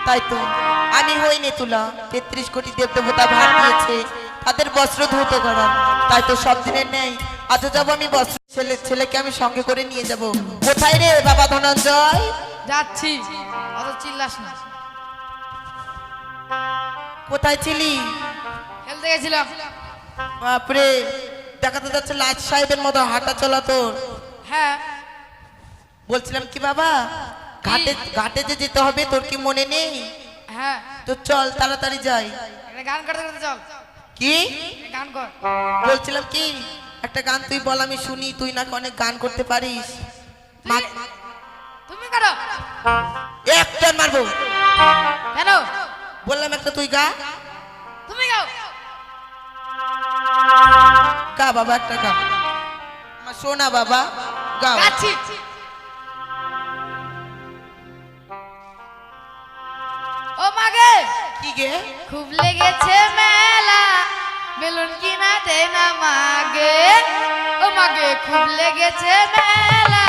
তাই তো আমি হইনি তুলা 33 কোটি দেবদেবতা ভার দিয়েছে তাদের বস্ত্র ধৌত করা। তাই তো সব দিনের নেই আজ যাবো আমি বস্ত্র ছেলেকে আমি সঙ্গে করে নিয়ে যাব। কোথায় রে বাবা ধনঞ্জয়? যাচ্ছি, অত চিল্লাস না। কোথায় ছিলি? খেলতে গেছিলাম। বাপরে, দেখা তো যাচ্ছে লাট সাহেবের মতো হাঁটা চলা তোর। হ্যাঁ, বলছিলাম কি বাবা, ঘাটে ঘাটে যে যেতে হবে তোর কি মনে নেই? হ্যাঁ, তো চল তাড়াতাড়ি যাই। একটা গান করতে করতে চল। কি গান কর। বলছিলাম কি, একটা গান তুই বল আমি শুনি, তুই নাকি অনেক গান করতে পারিস। তুমি করো। একটা মারবো। কেন? বললাম একটা তুই গা। তুমি গাও। গা বাবা, একটা গা। আমার শোনা বাবা, গাও। গাচ্ছি। ও মাগে, কি গে? খুব লেগেছে মেলা, বেলুন কিনা দে না মাগে। ও মাগে, খুব লেগেছে মেলা।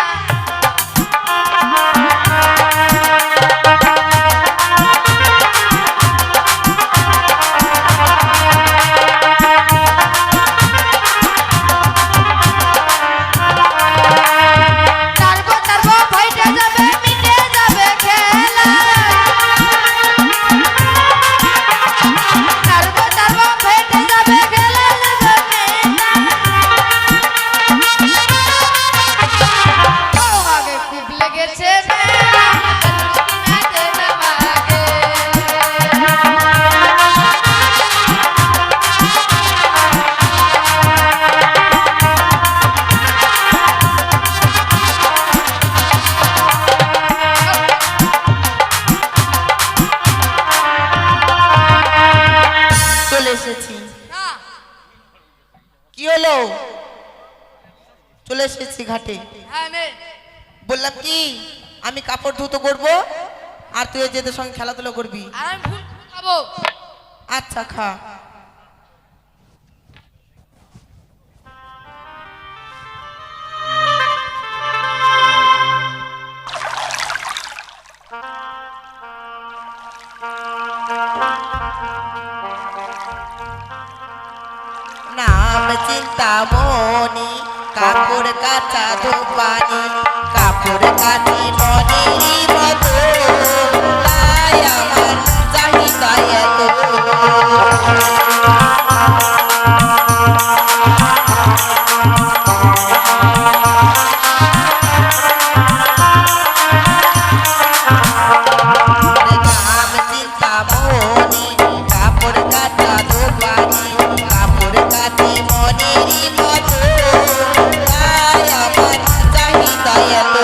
কি হলো? চলে এসেছি ঘাটে। বললাম কি, আমি কাপড় ধুতো করবো আর তুই যেদের সঙ্গে খেলাধুলা করবি। আচ্ছা খা। নাম চিন্তামণি, কাপড় কাচা ধোপানি, কাপড় কাচি মনির মতো, তাই আমার চাহিদা এত। নাম চিন্তামণি, কাপড় কাচা ধোপানি, কাপড় কাচি মনির মতো, তাই আমার চাহিদা এত।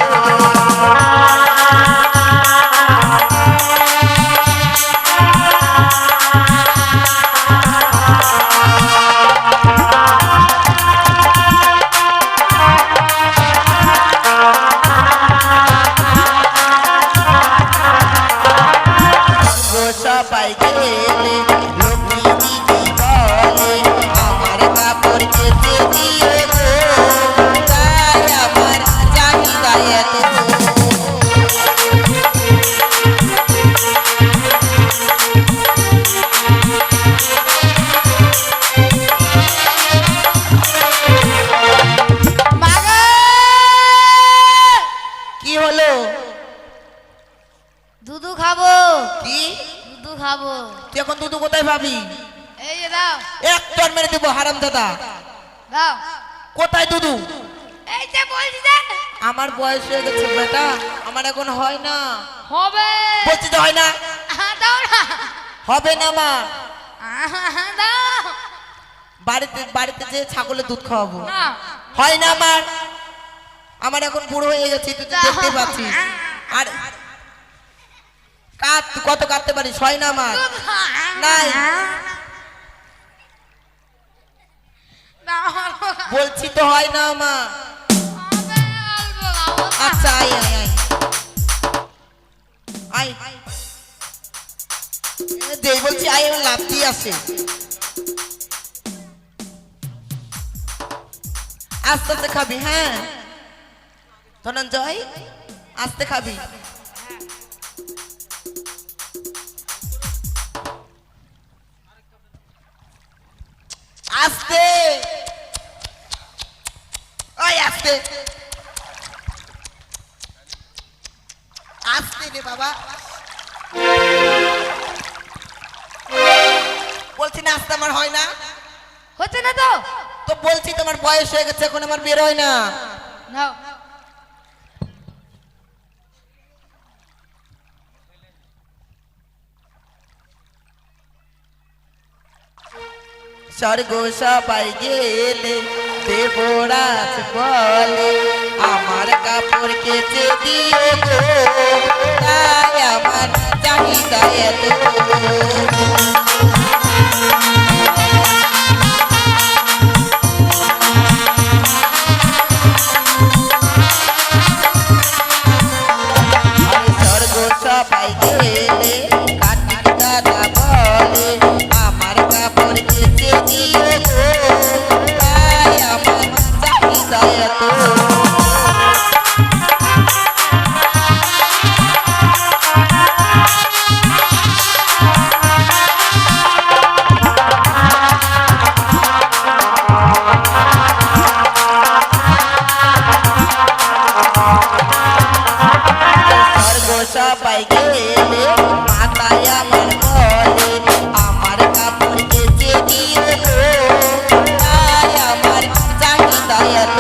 সবাই গেলে লক্ষ্মী দিদি বলে আমার কাপড় কেচে দিয়ে গো, তাই আমার চাহিদা এত। কি হলো? দুধু খাবো। কি দুধু খাবো। তুই এখন দুধু কোথায় পাবি? এই যে দাও। এক টন মেরে দেবো হারাম দাদা। দাও। কোথায় দুধু? এই যে বলছি যে আমার বয়স হয়ে গেছে বেটা, আমার এখন হয় না। হবে। বলছি তো হয় না। দাও না। হবে না আমার। দাও। বাড়িতে বাড়িতে যে ছাগলের দুধ খাওয়াবো, না। হয় না আমার। আমার এখন বুড়ো হয়ে গেছে, তুই তো দেখতে পাচ্ছিস। আর কাট, তুই কত কাটতে পারিস? হয় না আমার। নাই। বলছি তো হয় না আমার। আচ্ছা আয় আয় আয় আয়, দেই বলছি আয়, আমার লাভ দিয়ে আসে। আস্তে আস্তে খাবি, হ্যাঁ ধনঞ্জয়, আস্তে খাবি। বলছি না আসতে আমার হয় না। হচ্ছে না তো? তো বলছি তোমার বয়স হয়ে গেছে, এখন আমার বের হয় না। নাও। স্বর্গ সবাই গেলে দেবরাজ বলে আমার কাপড় কেচে দিয়ে গো, তাই আমার চাহিদা এত। আরে স্বর্গ সবাই গেলে কার্তিক দাদা বলে আমার কাপড় কেচে দিয়ে গো, তাই আমার চাহিদা এত। স্বর্গ সবাই গেলে মাথায় আমার বলে আমার কাপড় কেচে দিয়ে গো, তাই আমার চাহিদা এত।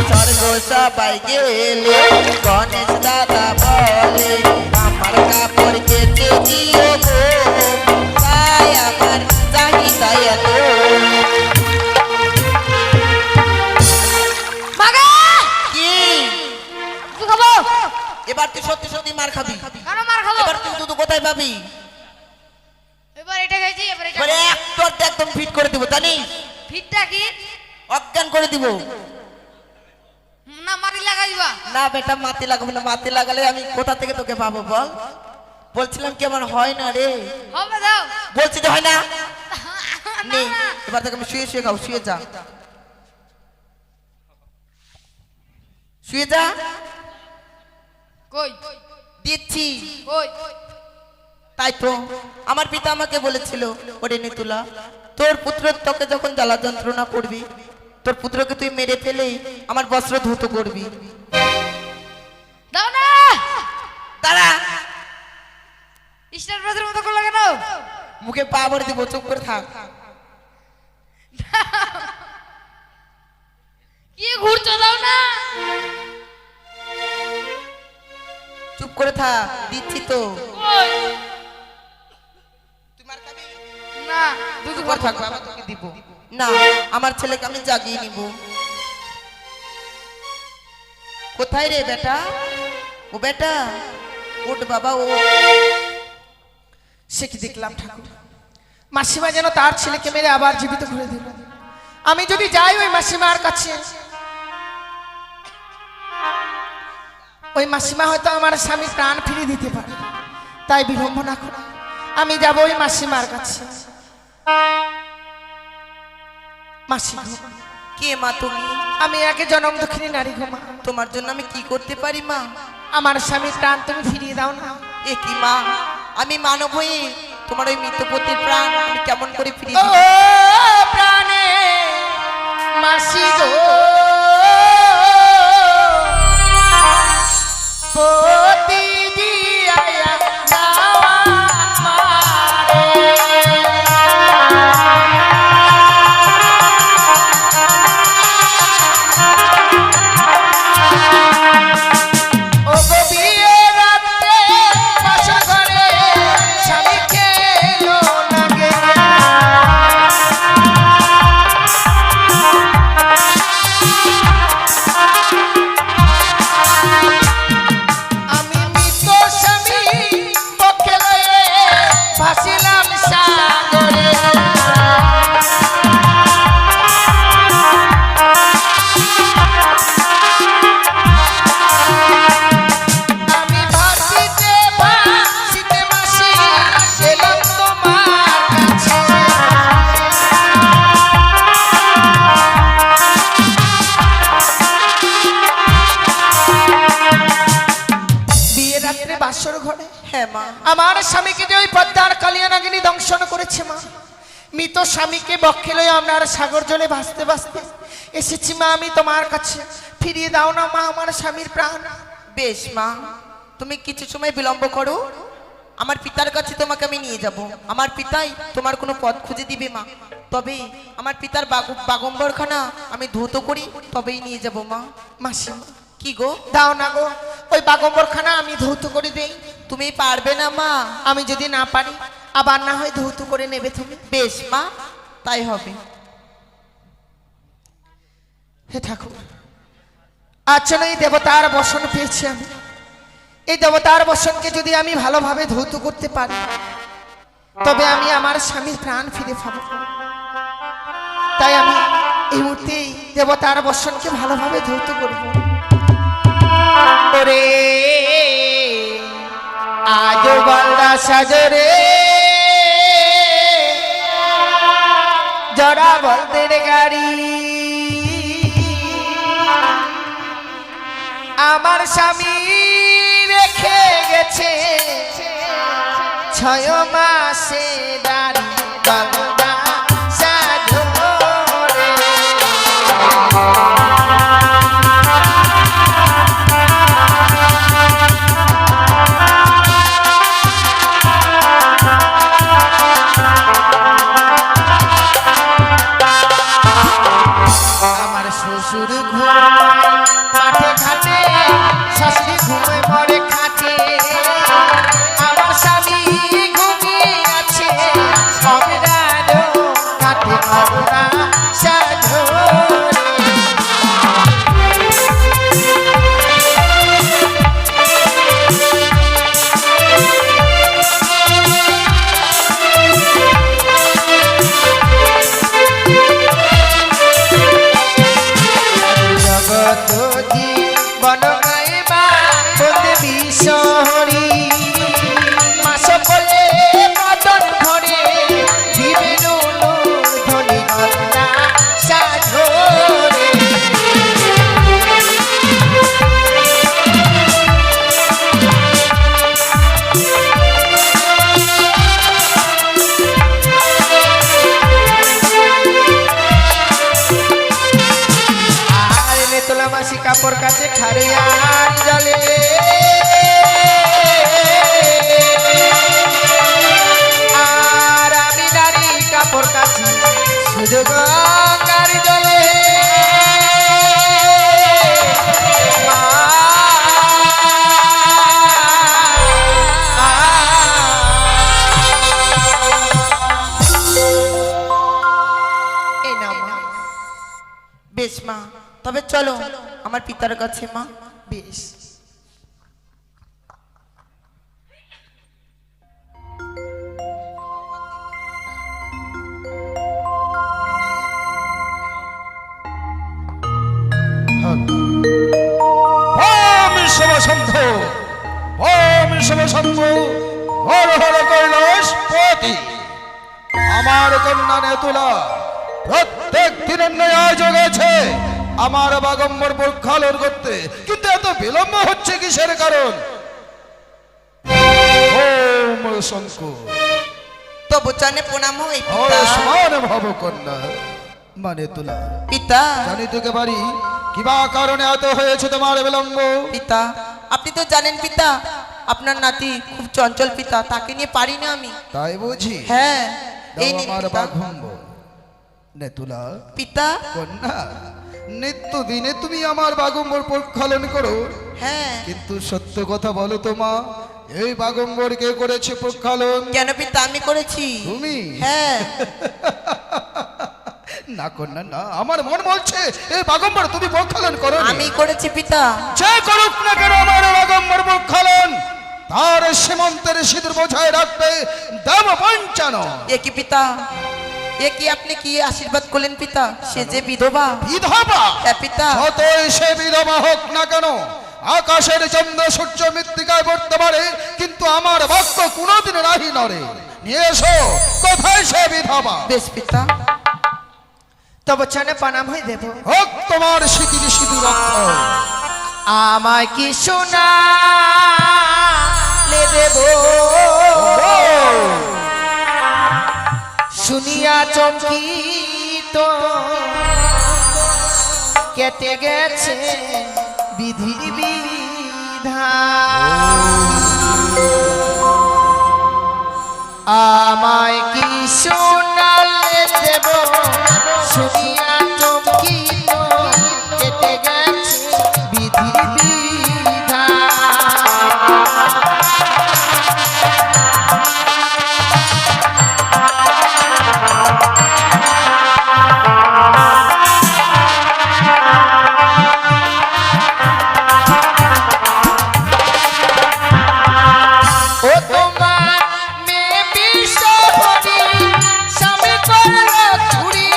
স্বর্গ সবাই গেলে গণেশ দাদা বলে আমার কাপড় কেচে দিয়ে গো, তাই আমার চাহিদা এত। মাগে কি কি খাবো? এবার তুই সত্যি সত্যি মার খাবি। কেন মার খাবো? এবার তুই দুধ কোথায় পাবি? এবার এটা খাইছি, এবার এটা এবারে এক তোরতে একদম ফিট করে দিব, জানিস? ফিটটা কি? অজ্ঞান করে দিব। না মাটি লাগাই দিবা। না বেটা, মাটি লাগাবো না। মাটি লাগালে আমি কোথা থেকে তোকে পাবো বল? বলছিলাম কি আমার হয় না রে। হবে দাও। বলছি তো হয় না। না, নে না। এবার থেকে আমি শুয়ে শুয়ে খাও। শুয়ে যা, শুয়ে যা। কই দিচ্ছি। কই? তাই তো আমার পিতা আমাকে বলেছিল, ওরে নিতুলা, তোর পুত্র তোকে যখন জ্বালা যন্ত্রণা করবি, তোর পুত্রকে তুই মেরে ফেলে আমার বস্ত্র ধৌত করবি। দাও না। দাঁড়া, স্টার বাসের মতো করলো কেন? মুখে পা ভরে দিব, চুপ করে থাক। কি ঘুরছো? দাও না। চুপ করে থাক, দিচ্ছি তো। কই? তুই মার খাবি? না দুধ চুপ করে থাক, বাবা তোকে দিব না। আমার ছেলেকে আমি জাগিয়ে নিব। কোথায় রে বেটা? ও বেটা, ওঠ বাবা। ও সে কি দেখলাম ঠাকুর, মাসিমা যেন তার ছেলেকে মেরে আবার জীবিত করে দিল। আমি যদি যাই ওই মাসিমার কাছে, ওই মাসিমা হয়তো আমার স্বামী প্রাণ ফিরিয়ে দিতে পারে। তাই বিলম্ব না করে আমি যাব ওই মাসিমার কাছে। মাসি গো, কে মা তুমি? আমি একে জনম দুঃখিনী নারী গো মা। তোমার জন্য আমি কি করতে পারি মা? আমার স্বামীর প্রাণ তুমি ফিরিয়ে দাও না। এ কি মা, আমি মানব হয়ে তোমার ওই মৃত্যুপতির প্রাণ আমি কেমন করে ফিরিয়ে ও দিই? প্রাণে মাসি গো, পতি দিয়া যাওয়া ও গো বিয়ে রাতে বাসা ঘরে স্বামীকে লো লাগে। আমি মৃত স্বামী পক্ষে লয়ে ভাসিলাম সাগরে। আমি ভাসিতে ভাসিতে মাসি এলাম তোমার কাছে। বিয়ে রাত্রে বাসর ঘরে হ্যাঁ মা। আমার স্বামীকে যে ওই পদ্মার কালিয়া নাগিনী দংশন করেছে মা। মৃত স্বামীকে বক্ষে লয়ে আমরা সাগর জলে ভাসতে ভাসতে এসেছি মা আমি তোমার কাছে, ফিরিয়ে দাও না মা আমার স্বামীর প্রাণ। বেশ মা, তুমি কিছু সময় বিলম্ব করো, আমার পিতার কাছে তোমাকে আমি নিয়ে যাব। আমার পিতাই তোমার কোনো পথ খুঁজে দিবে মা। তবে আমার পিতার বাগম্বরখানা আমি ধৌত করি, তবেই নিয়ে যাব মা। মাসিমা কি গো? দাও না গো, ওই বাগম্বরখানা আমি ধৌত করে দেই। তুমি পারবে না মা? আমি যদি না পারি আবার না হয় ধৌত করে নেবে তুমি। বেশ মা, তাই হবে। হে ঠাকুর, আজ যেন এই দেবতার বসন পেয়েছি আমি। এই দেবতার বসনকে যদি আমি ভালোভাবে ধৌত করতে পারি, তবে আমি আমার স্বামীর প্রাণ ফিরে পাবো। তাই আমি এই মুহূর্তেই দেবতার বসনকে ভালোভাবে ধৌত করব। ওরে আজ বলদা সাজরে জরা বলদের গাড়ি, আমার স্বামী রেখে গেছে 6 মাসে দাঁড়ি বলদা সাজরে। আমার শ্বশুর ঘুমায় মাঠে ঘাটে, শাশুড়ি ঘুমে মরে খাটে, আমার স্বামী ঘুমিয়ে আছে অবিরালো কাটে করুণা সাজরে। জগত জীবন গাইবা বন্দে বিশ্বহরি, মাস বলে মদন ধরে বিভিন্ন ধনী গঙ্গা সাজরে। আর নেতলা মাসি কাপড় কাছে খারিয়ার জলে, আর আমি নারী কাপড় কাছি শুধু গঙ্গার জলে। মা, এই নাও মা। বেশ মা, তবে চলো আমার পিতার কাছে মা। বেশ। ওম শিবশম্ভু, ওম শিবশম্ভু, হর হর কৈলাসপতি। আমার কন্যা নেতুলা প্রত্যেক দিনের ন্যায় আয়োজন আছে আমার বাগম্বর প্রক্ষালন করতে, কিন্তু এত বিলম্ব হচ্ছে কিসের কারণ? ওম শঙ্কর, তবু জানে প্রণাম হয় পিতা। সমান ভব কন্যা মানে তুলা। পিতা, জানি তোকে পারি কিবা কারণে এত হয়েছে তোমার বিলম্ব? পিতা আপনি তো জানেন পিতা, আপনার নাতি খুব চঞ্চল পিতা, তাকে নিয়ে পারি না আমি। তাই বুঝি? হ্যাঁ, এই দাও নিন আমার পিতা। বাঘম্বর। নেতুলা পিতা, কন্যা, নিত্য দিনে তুমি আমার বাগম্বর প্রক্ষালন করো, হ্যাঁ। কিন্তু সত্য কথা বলো তো মা, এই বাগম্বর কে করেছে প্রক্ষালন? কেন পিতা, আমি করেছি। তুমি? হ্যাঁ। না কন্যা না, আমার মন বলছে এই বাগম্বর তুমি প্রক্ষালন করো। আমি করেছি পিতা। যে করুক না কেন আমার বাগম্বর প্রক্ষালন, তার সীমন্তের সিঁদুর বোঝায় রাখবে দেব পঞ্চানো। এ কি পিতা, এ কি আপনি কি আশীর্বাদ করলেন পিতা? সে যে বিধবা। বিধবা? হ্যাঁ পিতা। যতই সে বিধবা হোক না কেন, আকাশের চন্দ্র সূর্য মৃত্তিকায় পড়তে পারে, কিন্তু আমার বাক্য কোনোদিন রাহি নড়ে। নিয়ে এসো, কোথায় সে বিধবা? বেশ পিতা। তবে চনে প্রণাম হয়ে দেব। হোক তোমার সিঁদুর সিঁদুর রক্ত। আমায় কি শোনা লে দেব, শুনিয়া চমকিত কেটে গেছে বিধির বিধান। আমায় কি শোনালে দেব শুনিয়া চমকিত কেটে গেছে বিধির বিধান। ও তোমার মেয়ে বিশ্বহরি স্বামী করল চুরি।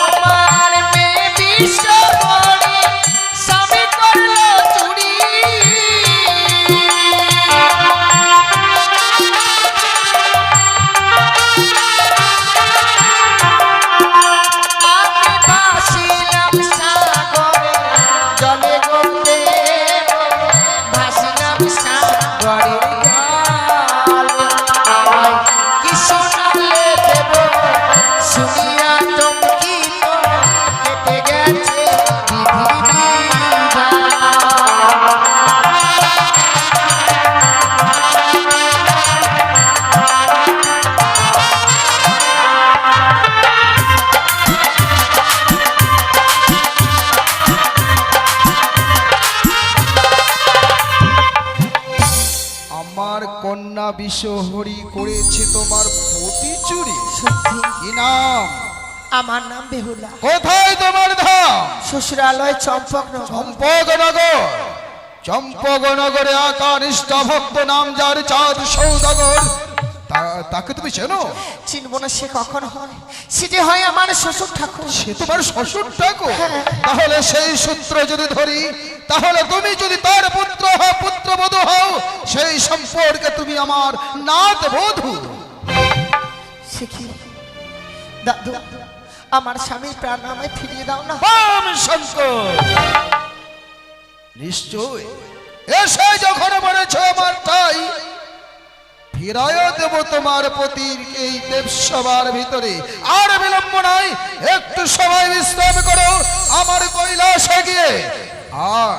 তোমার মেয়ে বিশ্বহরি স্বামী করল চুরি। আমি ভাসিলাম সাগরে জলে গলে, ভাসিলাম সাগরে জলে। আমায় কি শোনালে দেব শুনিয়া চমকিত কেটে গেছে বিধির বিধান। আমার কন্যা বিশ্বহরি করেছে তোমার পতি চুরি। সত্যি কি নাম? আমার নাম বেহুলা, কোথায় তোমার ধাম? শ্বশুরালয় চম্পকনগর। চম্পকনগর। চম্পকনগরে আকা নিষ্ঠা ভক্ত নাম যার চাঁদ সৌদাগর, তাকে তুমি চেনো? চিনব না সে কখন হয়? সেটি হয় আমার শ্বশুর ঠাকুর। সে তোমার শ্বশুর ঠাকুর? তাহলে সেই সূত্র যদি ধরি, তাহলে তুমি যদি তার পুত্র হও, পুত্রবধূ হও, সেই সম্পর্কে তুমি আমার নাত বধূ। সে কি দাদু, আমার স্বামীর প্রাণ আমায় ফিরিয়ে দাও না। বাম শঙ্কর, নিশ্চয় এসে যখন বলেছ আমার তাই ফিরাইয়া দেব তোমার পতির এই দেবসভার ভিতরে। আর বিলম্ব নাই, একটু সময় বিশ্রাম করো আমার কৈলাসে গিয়ে। আর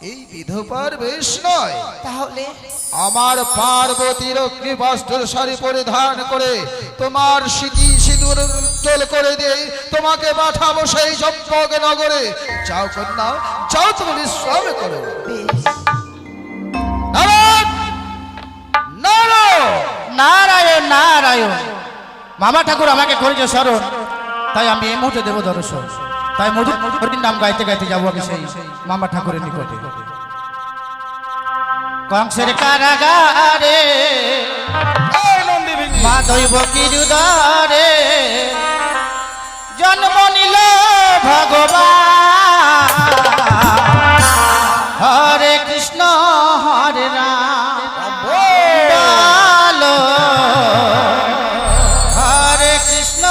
এই বিধবার বেশ নয়, তাহলে আমার পার্বতীর অগ্নিবস্ত্র শাড়ি পরিধান করে তোমার স্মৃতি সিঁদুর উজ্জ্বল করে দিয়ে তোমাকে পাঠাবো সেই চম্পক নগরে। যাও কন্যা, যাও তুমি বিশ্রাম করো। বেশ। নারায়ণ! নারায়ণ! নারায়ণ নারায়ণ। মামা ঠাকুর আমাকে করেছে স্মরণ, তাই আমি এই মুহূর্তে দেব দর্শন। তাই মধুর নাম গাইতে গাইতে যাবো আমি সেই মামা ঠাকুরের নিকটে। কংসের কারাগারে এই নন্দীবিনী! মা দৈব কিরুদারে জন্ম নিল ভগবান। হরে কৃষ্ণ হরে রাম বলো, হরে কৃষ্ণ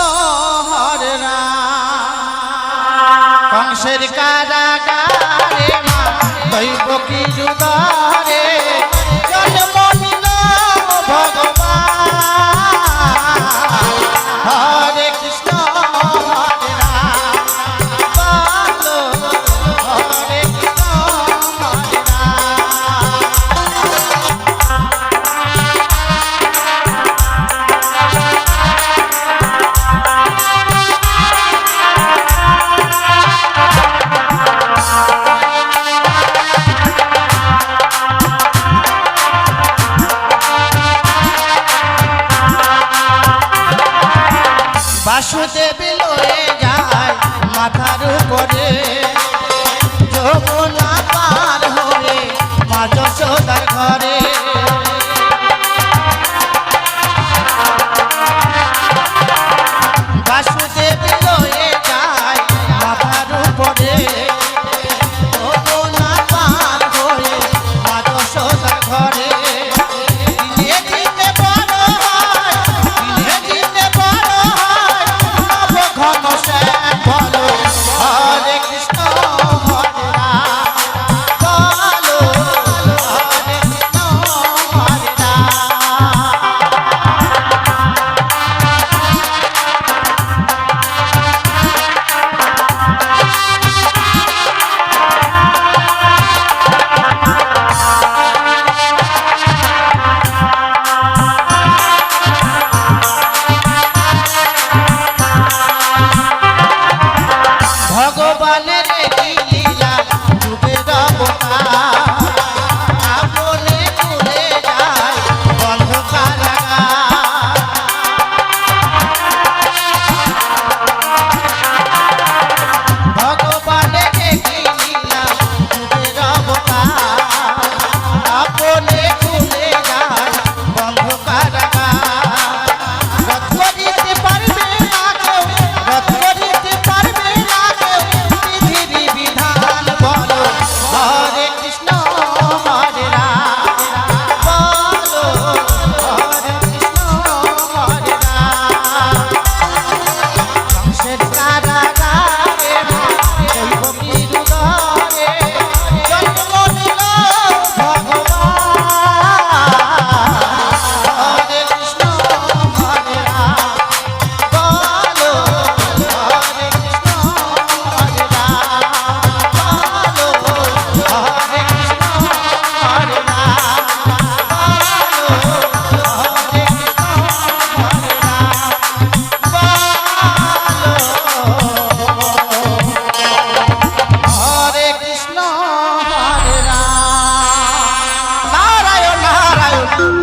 হরে রাম। কংসের কারাগারে মা দৈব কিরুদারে জন্ম নিল ভগবান। হরে কৃষ্ণ হরে রাম বলো, হরে কৃষ্ণ হরে বাসুদেব লয়ে যায় মাথার উপরে, যমুনা পার হয়ে মা যশোদার ঘরে। বাসুদেব লয়ে যায় মাথার উপরে, যমুনা পার হয়ে মা যশোদার ঘরে। দিনে দিনে বড় হয়, দিনে দিনে বড় হয়, নব ঘন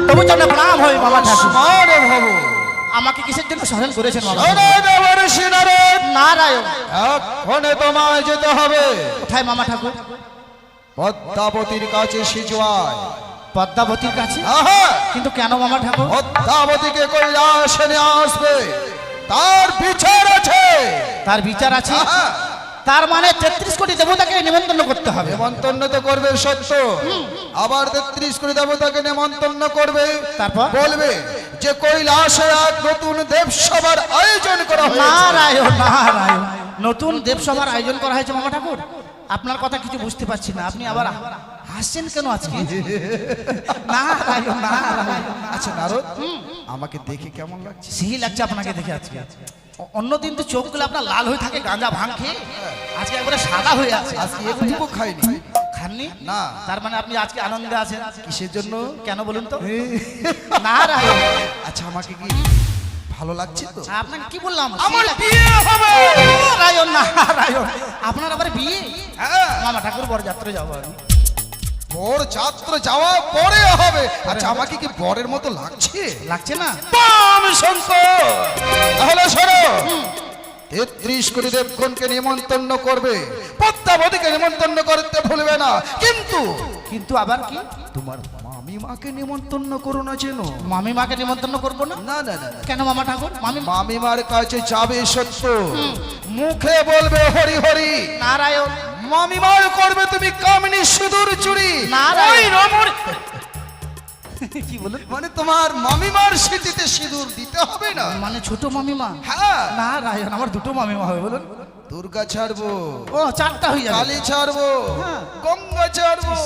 তবু চরণে প্রণাম হয় মামা ঠাকুর। স্মরণ ভব। আমাকে কিসের জন্য স্মরণ করেছেন মামা? শোনো দেবর্ষি নারদ, নারায়ণ। এক্ষণে তোমায় যেতে হবে কোথায় মামা ঠাকুর? পদ্মাবতীর কাছে সিজুয়ায়। পদ্মাবতীর কাছে? আহা, কিন্তু কেন মামা ঠাকুর? পদ্মাবতীকে কৈলাসে নিয়ে আসবে, তার বিচার আছে। তার বিচার আছে? আহা, তার মানে 33 কোটি দেবতাকে নিমন্ত্রণ করতে হবে। নেমন্তন্ন তো করবে সত্য, আবার 33 কোটি দেবতাকে নেমন্তন্ন করবে। তারপর? বলবে যে কৈলাসে এক নতুন দেবসভার আয়োজন করা হয়েছে। নারায়ণ নারায়ণ, নতুন দেবসভার আয়োজন করা হয়েছে মামা ঠাকুর। আপনার কথা কিছু বুঝতে পারছি না, আপনি আবার হাসছেন কেন আজকে? নারায়ণ নারায়ণ। আচ্ছা নারদ, আমাকে দেখে কেমন লাগছে? সেই লাগছে আপনাকে দেখে আজকে। অন্যদিন তো চোখগুলো আপনার লাল হয়ে থাকে গাঁজা ভাঙ খেয়ে, আজকে একবারে সাদা হয়ে আছে। আজকে একটুকু খাইনি। খাননি? না। তার মানে আপনি আজকে আনন্দে আছেন। কিসের জন্য? কেন বলুন তো? নারায়ণ। আচ্ছা আমাকে কি ভালো লাগছে তো? আপনাকে কি বললাম? আমার বিয়ে হবে। নারায়ণ নারায়ণ, আপনার আবার বিয়ে? হ্যাঁ, মামা ঠাকুর বরযাত্রা যাবো আমি। বর যাত্রা যাওয়া পরে হবে। আচ্ছা আমাকে কি বরের মতো লাগছে? লাগছে না? বাম শঙ্কর, তাহলে শোনো, 33 কোটি দেবগণকে নিমন্ত্রণ করবে, পদ্মাবতীকে নিমন্ত্রণ করতে ভুলবে না। কিন্তু কিন্তু আবার কি? তোমার মামিমাকে নিমন্ত্রণ করো না যেন। মামি মাকে নিমন্ত্রণ করবো না? না না না না। কেন মামা ঠাকুর? মামি মামিমার কাছে যাবে সত্য, মুখে বলবে হরি হরি, নারায়ণ। মামিমার করবে তুমি কামিনী সুদূর চুরি। নারায়ণ। ওই রমণ কি বলুন? মানে তোমার মামিমার স্মৃতিতে সিঁদুর দিতে হবে না। মানে ছোট মামিমা? হ্যাঁ, নারায়ণ, আমার দুটো মামিমা হবে বলুন। দুর্গা ছাড়বো, ও 4টা হয়ে যাবে। কালী ছাড়বো, হ্যাঁ। গঙ্গা ছাড়বো,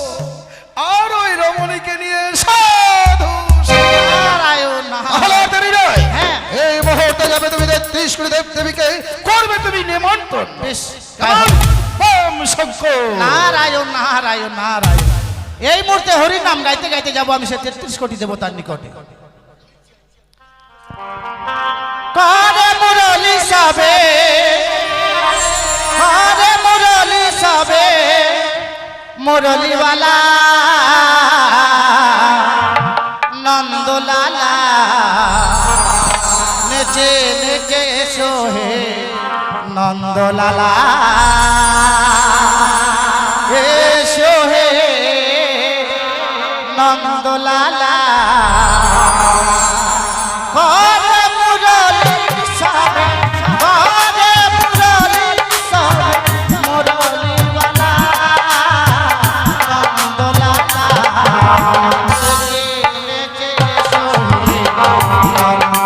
আর ওই রমণীকে নিয়ে সাধু নারায়ণ নারায়ণ। আহ্লাদ দেরি নয়। হ্যাঁ। এই মুহূর্তে যাবে তুমি 33 কোটি দেব দেবীকে করবে তুমি নিমন্ত্রণ। বেশ, কেমন? বাম শঙ্কর। নারায়ণ নারায়ণ নারায়ণ। এই মুহূর্তে হরির নাম গাইতে গাইতে যাবো আমি সে 33 কোটি দেবতার নিকটে। কারে মুরলি সবে, কারে মুরলি সবে, মুরলিওয়ালা নন্দলালা, নেচে নেচে সোহে নন্দলালা, এ সোহে নন্দলালা। ঘরে মুরলি সবে, ঘরে মুরলি সবে, মুরলিওয়ালা নন্দলালা, নেচে নেচে সোহে নন্দলালা,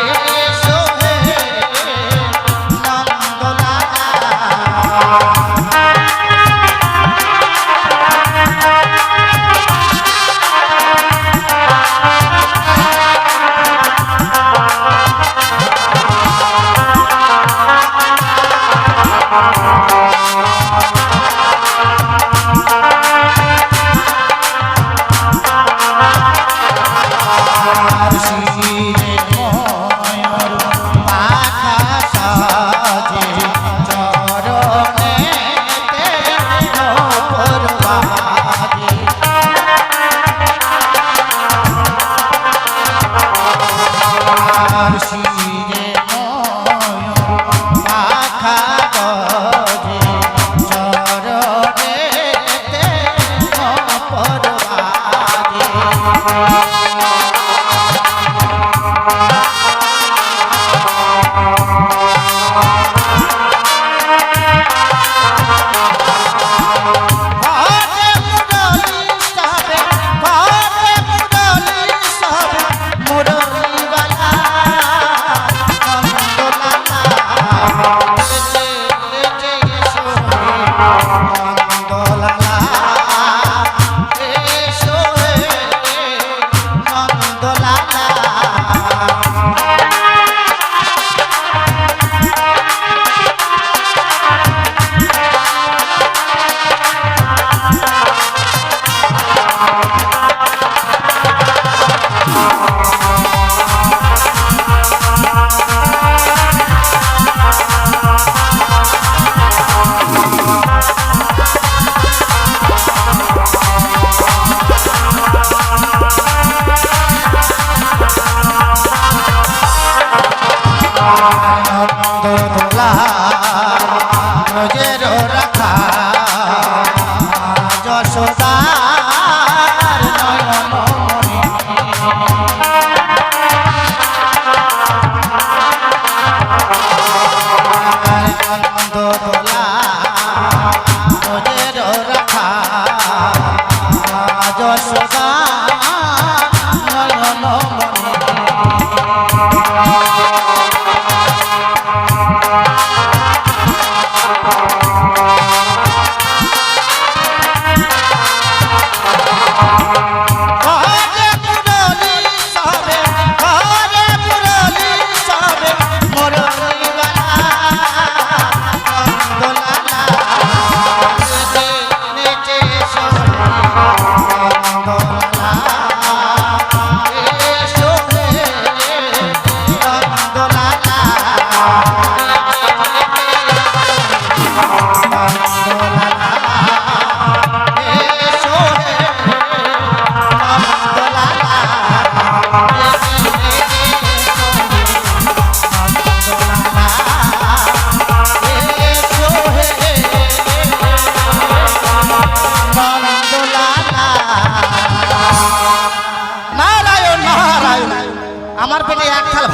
এ সোহে নন্দলালা।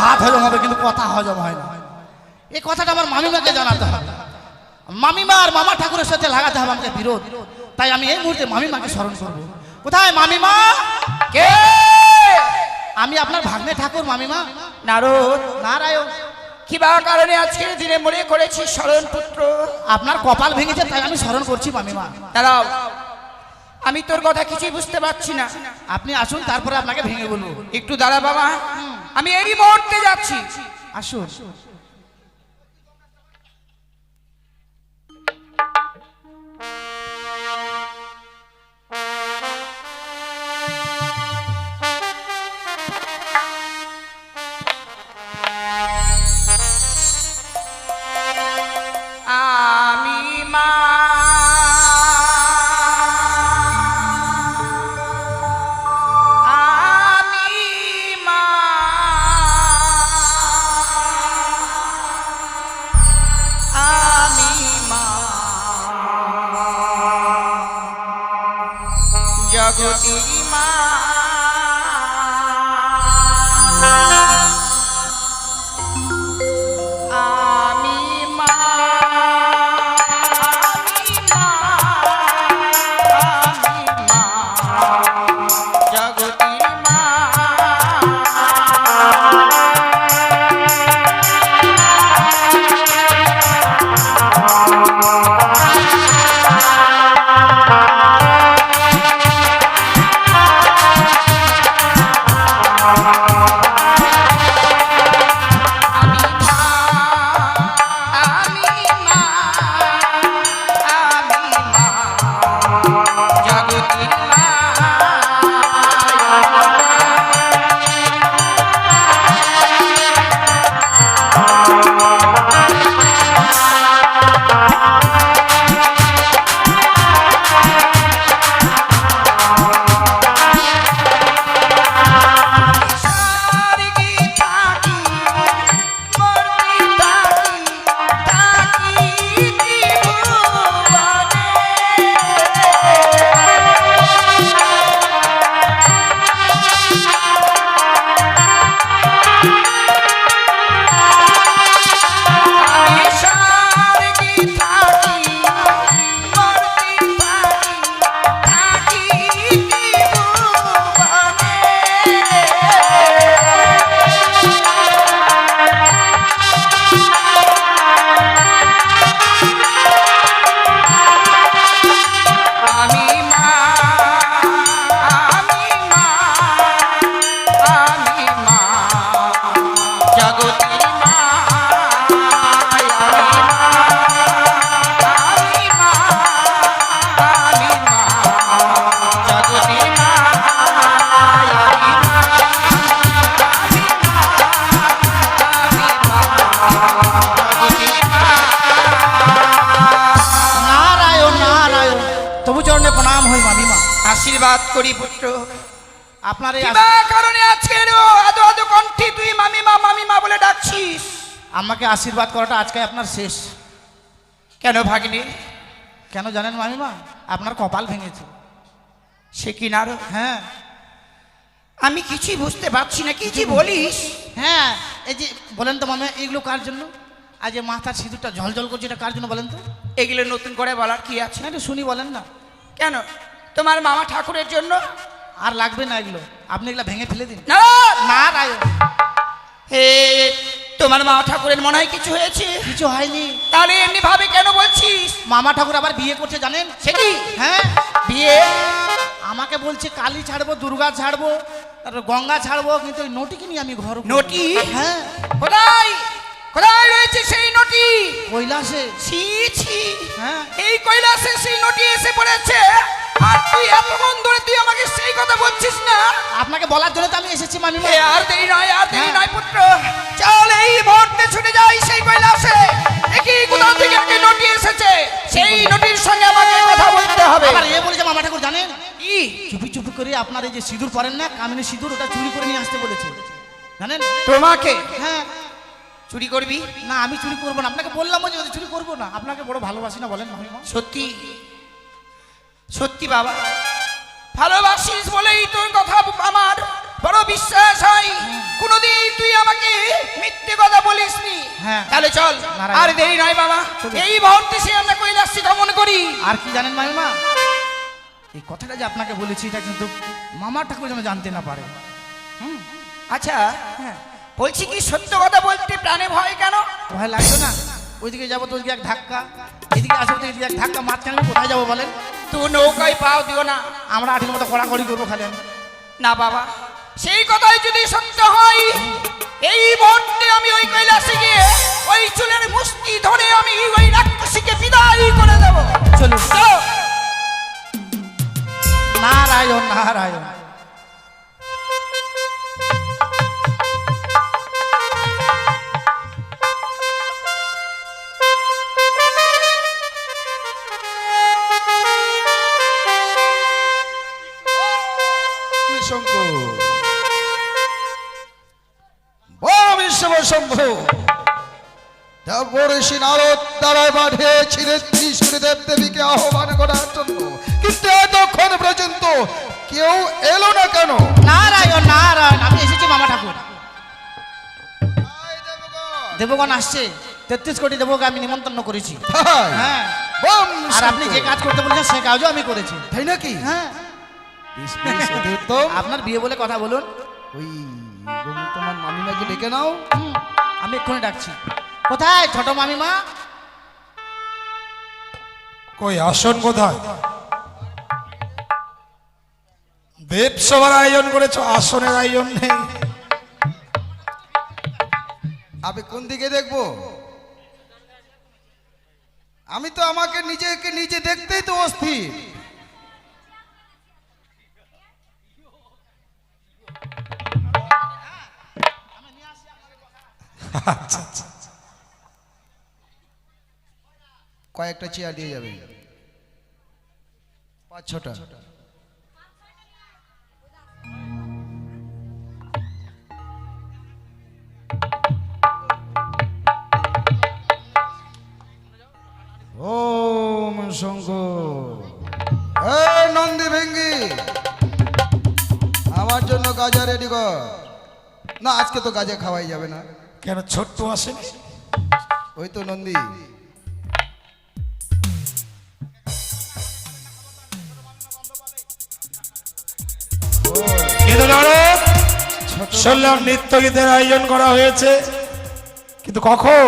ভাত হজম হবে কিন্তু কথা হজম হয় না। এই কথাটা আমার মামিমাকে জানাতে হবে। মামিমা আর মামা ঠাকুরের সাথে লাগাতে হবে আমাকে বিরোধ। তাই আমি এই মুহূর্তে মামিমাকে স্মরণ করবো। কোথায় মামিমা? কে? আমি আপনার ভাগ্নে ঠাকুর মামিমা। নারদ, নারায়ণ, কি বা কারণে আজকের দিনে মনে করেছি শরণ পুত্র? আপনার কপাল ভেঙেছে তাই আমি স্মরণ করছি মামিমা। দাঁড়াও, আমি তোর কথা কিছুই বুঝতে পারছি না। আপনি আসুন, তারপরে আপনাকে ভেঙে বলবো। একটু দাঁড়া বাবা, আমি এই মুহূর্তে যাচ্ছি। আসুন। আমি মা আমি মা আমি মা জগতের মা আমি মা আমি মা আমি মা জগতের মা আশীর্বাদ করি পুত্র। আপনার এই কিবা কারণে আজকে আদো আদো কণ্ঠে তুই মামিমা মামিমা বলে ডাকছিস? আমাকে আশীর্বাদ করাটা আজকে আপনার শেষ। কেন ভাগ্নে? কেন জানেন মামিমা? আপনার কপাল ভেঙেছে। সে কি নারো? হ্যাঁ, আমি কিছুই বুঝতে পারছি না, কি বলিস? হ্যাঁ, এই যে বলেন তো মামা, এগুলো কার জন্য? আজ যে মাথার সিঁদুরটা ঝলঝল করছে, এটা কার জন্য বলেন তো? এগুলো নতুন করে বলার কি আছে? না, একটু শুনি, বলেন না। কেন? তোমার মামা ঠাকুরের জন্য। আর লাগবে না এগুলো, আপনি এগুলো ভেঙে ফেলে দিন। না না রায়, হে, তোমার মামা ঠাকুরের মনে হয় কিছু হয়েছে? কিছু হয়নি। তাহলে এমনি ভাবে কেন বলছিস? মামা ঠাকুর আবার বিয়ে করছে জানেন? সে কি? হ্যাঁ, বিয়ে? আমাকে বলছে কালী ছাড়বো, দুর্গা ছাড়বো, তারপর গঙ্গা ছাড়বো, কিন্তু ওই নটিকে নিয়ে আমি ঘর। নটি? হ্যাঁ। কোথায় কোথায় রয়েছে সেই নটি? কৈলাসে। ছি ছি, হ্যাঁ, এই কৈলাসে সেই নটি এসে পড়েছে, আর তুই এতক্ষণ ধরে তুই আমাকে সেই কথা বলছিস না? আপনাকে বলার জন্য তো আমি এসেছি মামিমা। আর দেরি নয়, আর দেরি হ্যাঁ। নয় পুত্র, চল এই মুহূর্তে ছুটে যাই সেই কৈলাসে। দেখি কোথা থেকে একটা নটি এসেছে, সেই নটির সঙ্গে আমাকে কথা বলতে হবে। আবার এ বলেছে মামা ঠাকুর জানেন কি? চুপি চুপি করে আপনার এই যে সিঁদুর পরেন না, কামিনী সিঁদুর, ওটা চুরি করে নিয়ে আসতে বলেছে জানেন? তোমাকে? হ্যাঁ। চুরি করবি? না, আমি চুরি করবো না, আপনাকে বললাম যে চুরি করবো না, আপনাকে বড় ভালোবাসি না বলেন মামিমা? সত্যি সত্যি বাবা, ভালোবাসিস বলেই তোর কথা আমার বড় বিশ্বাস হয় কোনদিন তুই আমাকে মিথ্যে কথা বলিসনি। হ্যাঁ। তাহলে চল, নারায়ণ। আর দেরি নয় বাবা, চলুন। এই মুহূর্তে সে আমরা কৈলাসে গমন করি। আর কি জানেন মামিমা, এই কথাটা যে আপনাকে বলেছি এটা কিন্তু মামা ঠাকুর যেন জানতে না পারে। আচ্ছা, বলছি কি সত্য কথা বলতে প্রাণে ভয় কেন? ভয় লাগবে না? ওইদিকে যাবো তো ওইদিকে এক ধাক্কা, এদিকে আসবো তো এদিকে এক ধাক্কা, মাঝখানে আমি কোথায় যাবো বলেন? তুই নৌকায় পাও দিও না। আমরা আঠির মতো কড়াকড়ি করবো খালি আমি। না বাবা, সেই কথাই যদি সত্য হয়, এই মুহূর্তে আমি ওই কৈলাসে গিয়ে ওই চুলের মুষ্টি ধরে আমি ওই রাক্ষসীকে বিদায় করে দেব। চলুন। চলো। নারায়ণ নারায়ণ। শঙ্কর বড় বিশ্বশম্ভু দেবঋষি নারদ দ্বারায় পাঠিয়েছিলেন ত্রিশূলী দেবদেবীকে আহ্বান করার জন্য, কিন্তু এতক্ষণ পর্যন্ত কেউ এলো না কেন? নারায়ণ নারায়ণ, আমি এসেছি মামা ঠাকুর। দেবগণ আসছে, 33 কোটি দেবকে আমি নিমন্ত্রণ করেছি। তাই? হ্যাঁ, বম আর আপনি যে কাজ করতে বলেছেন সে কাজও আমি করেছি। তাই নাকি? হ্যাঁ, বেশ, বেশ, অতি উত্তম। আপনার বিয়ে বলে কথা বলুন। ওই তোমার মামিমাকে ডেকে নাও। আমি এক্ষুনি ডাকছি। কোথায় ছোট মামিমা? কই আসন কোথায়? দেব সভার আয়োজন করেছো, আসনের আয়োজন নেই। আমি কোন দিকে দেখবো? আমি তো আমাকে নিজেকে নিজে দেখতেই তো অস্থির। আচ্ছা আচ্ছা, কয়েকটা চেয়ার দিয়ে যাবে, 5-6টা। ওম শঙ্কর। এই নন্দী ভেঙ্গি, আমার জন্য গাজা রেডি কর। না, আজকে তো গাজা খাওয়াই যাবে না। কেন ছোট্ট আসেনি? ওই তো নন্দী। কিন্তু জানো, শুনলাম নৃত্য গীতের আয়োজন করা হয়েছে, কিন্তু কখন?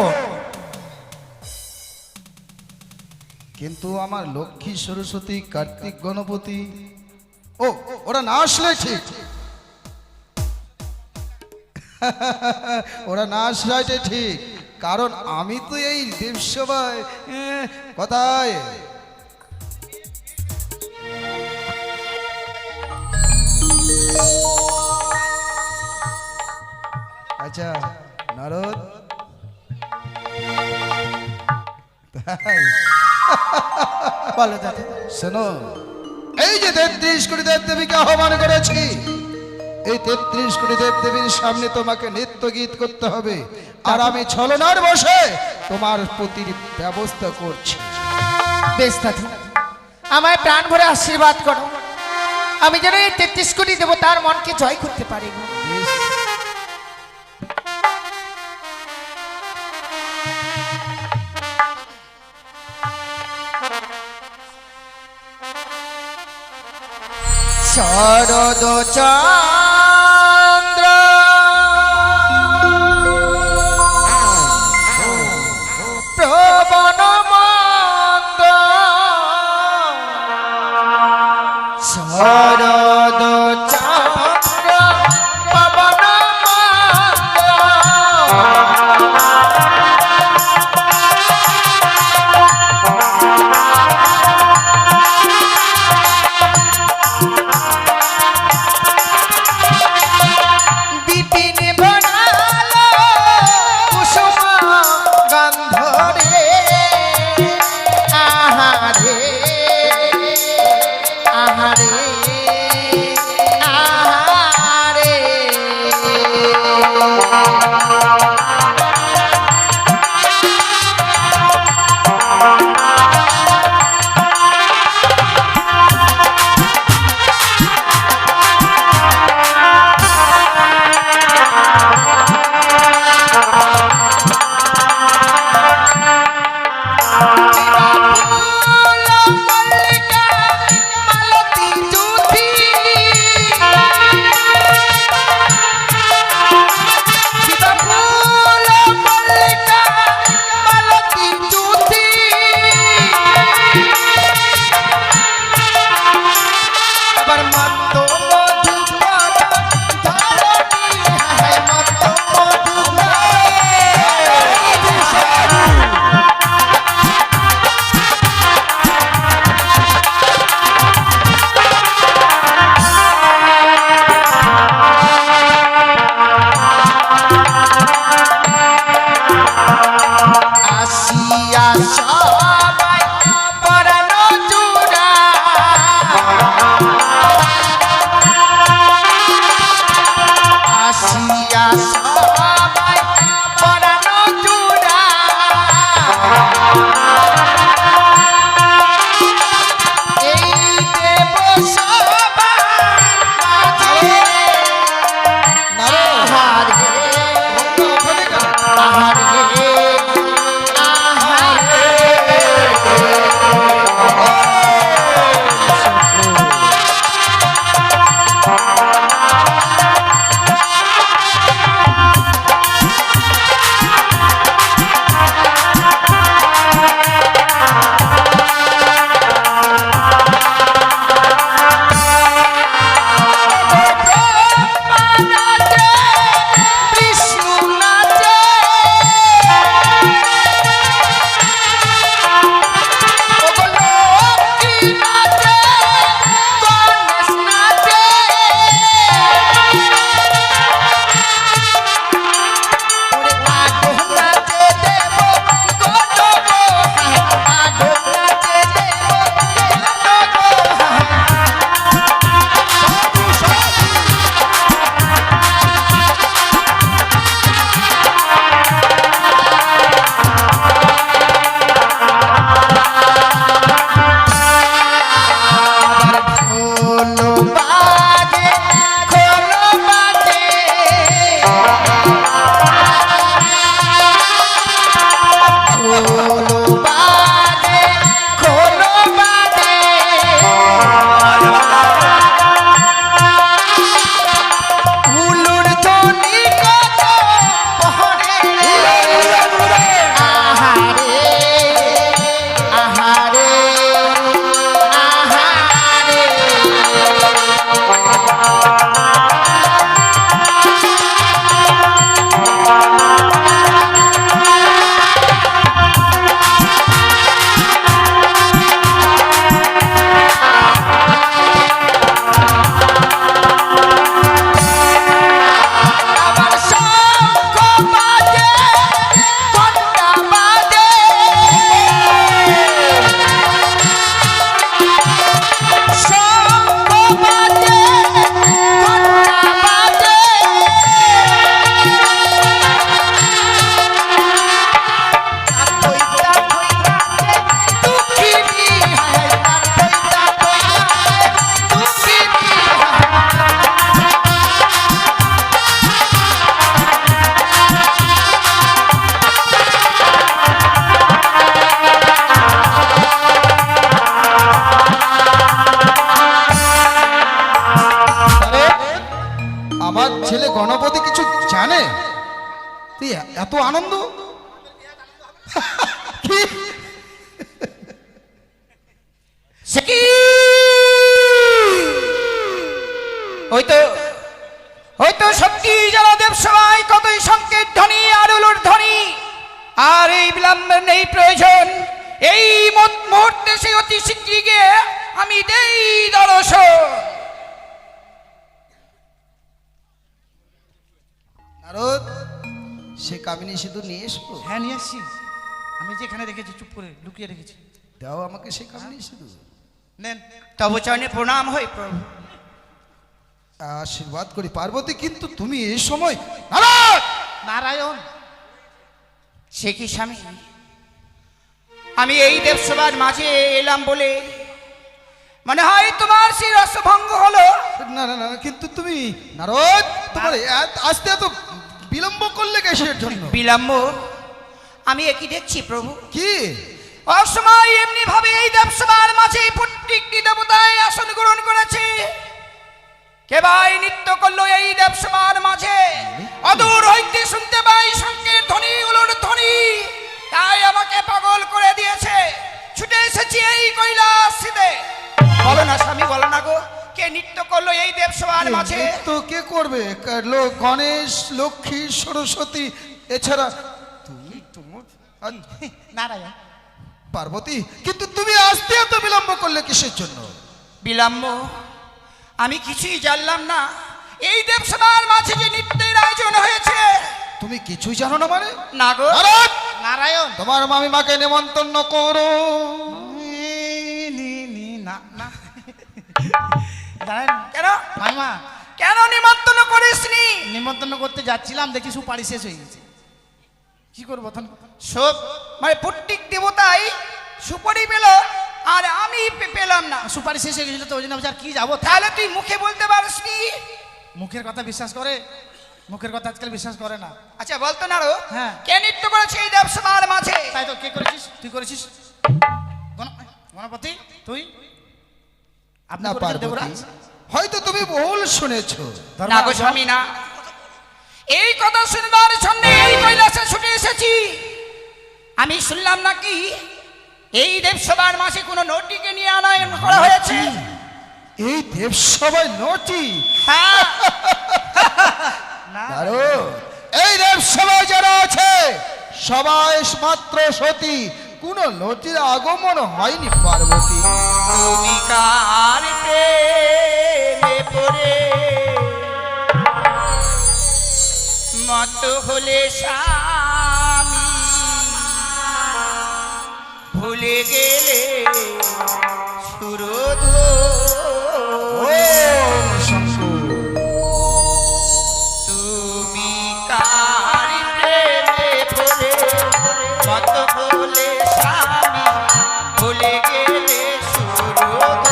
কিন্তু আমার লক্ষ্মী সরস্বতী কার্তিক গণপতি ওরা না আসলে ঠিক। ওরা না আসলে ঠিক, কারণ আমি তো এই দেবসভায় কথায় আচ্ছা নারদ, তাই বলো দাদা। শোনো, এই যে 33 কোটি দেবদেবীকে আহ্বান করেছি, এই 33 কোটি দেবদেবীর সামনে তোমাকে নৃত্য গীত করতে হবে, আর আমি ছলনার বসে তোমার প্রতির ব্যবস্থা করছি। বেশ দাদু, আমায় প্রাণ ভরে আশীর্বাদ করো, আমি যেন এই 33 কোটি দেবতার মনকে জয় করতে পারি। বেশ। শরদ চন্দ্র প্রবণ মন্দ, শরদ চন্দ্র প্রবণ মন্দ, বিপিন বনালো কুসুম গন্ধ রে, আহারে আহারে তুই এত আনন্দ কি? সে কি হয়তো সত্যি যারা দেব সবাই কতই সংকেত ধ্বনি আর উলুর ধ্বনি, আর এই বিলম্বের নেই প্রয়োজন। এই মুহূর্তে সেই অতি শীঘ্রই গিয়ে আমি দেই দর্শন। নারদ, সে কামিনী সিঁদুর নিয়ে এসো। হ্যাঁ নিয়ে এসছি, আমি যেখানে রেখেছি চুপ করে লুকিয়ে রেখেছি। দাও আমাকে সে কামিনী সিঁদুর। নেন। তব চরণে প্রণাম হই প্রভু। আশীর্বাদ করি পার্বতী, কিন্তু তুমি এই সময় নারদ! নারায়ণ, সে কি স্বামী, আমি এই দেবসভার মাঝে এলাম বলে মনে হয় তোমার সেই রসভঙ্গ হলো। না না না, কিন্তু তুমি নারদ, তোমার আসতে এত বিলম্ব করলে কিসের জন্য? বিলম্ব আমি একই দেখছি প্রভু। কি? অসময় এমনি ভাবে এই দেবসভার মাঝে প্রত্যেকটি দেবতায় আসন গ্রহণ করেছে। কেবাই নৃত্য করলো এই দেবসভার মাঝে, অদূর হইতে শুনতে পাই শঙ্কের ধ্বনি উলুর ধ্বনি, তাই আমাকে পাগল করে দিয়েছে। ছুটে এসেছি এই কৈলাসিতে। বলো না স্বামী, বলো না গো, কে নৃত্য করলো এই দেবসভার মাঝে? তো কে করবে? গণেশ, লক্ষ্মী, সরস্বতী, এছাড়া তুমি তোমার নারায়ণ। পার্বতী, কিন্তু তুমি আসতে এত বিলম্ব করলে কিসের জন্য? বিলম্ব আমি কিছুই জানলাম না। এই দেবসভার মাঝে যে নৃত্যের আয়োজন হয়েছে, তুমি কিছুই জানো না মানে? না গো। নারদ, নারায়ণ। তোমার মামিমাকে নেমন্তন্ন করো। না না জানেন কেন মাইমা, কেন নিমন্ত্রণ করিসনি? নিমন্ত্রণ করতে যাচ্ছিলাম, দেখি সুপারি শেষ হয়ে গেছে। কি করবো তখন? সব মানে প্রত্যেক দেবতাই সুপারি পেল আর আমি পেলাম না। সুপারি শেষ হয়ে গেছিল তো ওই জন্য আর কি যাবো। তাহলে তুই মুখে বলতে পারিসনি? মুখের কথা বিশ্বাস করে, মুখের কথা আজকাল বিশ্বাস করে না। আচ্ছা বলতো না রো, হ্যাঁ। কে নৃত্য করেছে এই দেবসভার মাঝে? তাই তো, কে করেছিস? তুই করেছিস? গণপতি তুই? আপনি না করেছেন পার্বতী, দেবরাজ? হয়তো তুমি ভুল শুনেছো। না গো স্বামী, না। এই কথা শুনবার জন্য এই কৈলাসে ছুটে এসেছি। আমি শুনলাম নাকি এই দেবসভার মাঝে কোনো নটিকে নিয়ে আনয়ন করা হয়েছে। এই দেবসভায় নটি? হ্যাঁ, নারদ, এই দেবসভায় যারা আছে সবাই মাত্র সতী, কোন নটির আগমন হয়নি পার্বতী। তুমি কার প্রেমে পড়ে মত হলে স্বামী, ভুলে গেলে সুরধুনী। তুমি কার প্রেমে পড়ে মত হলে স্বামী, ভুলে গেলে সুরধুনী।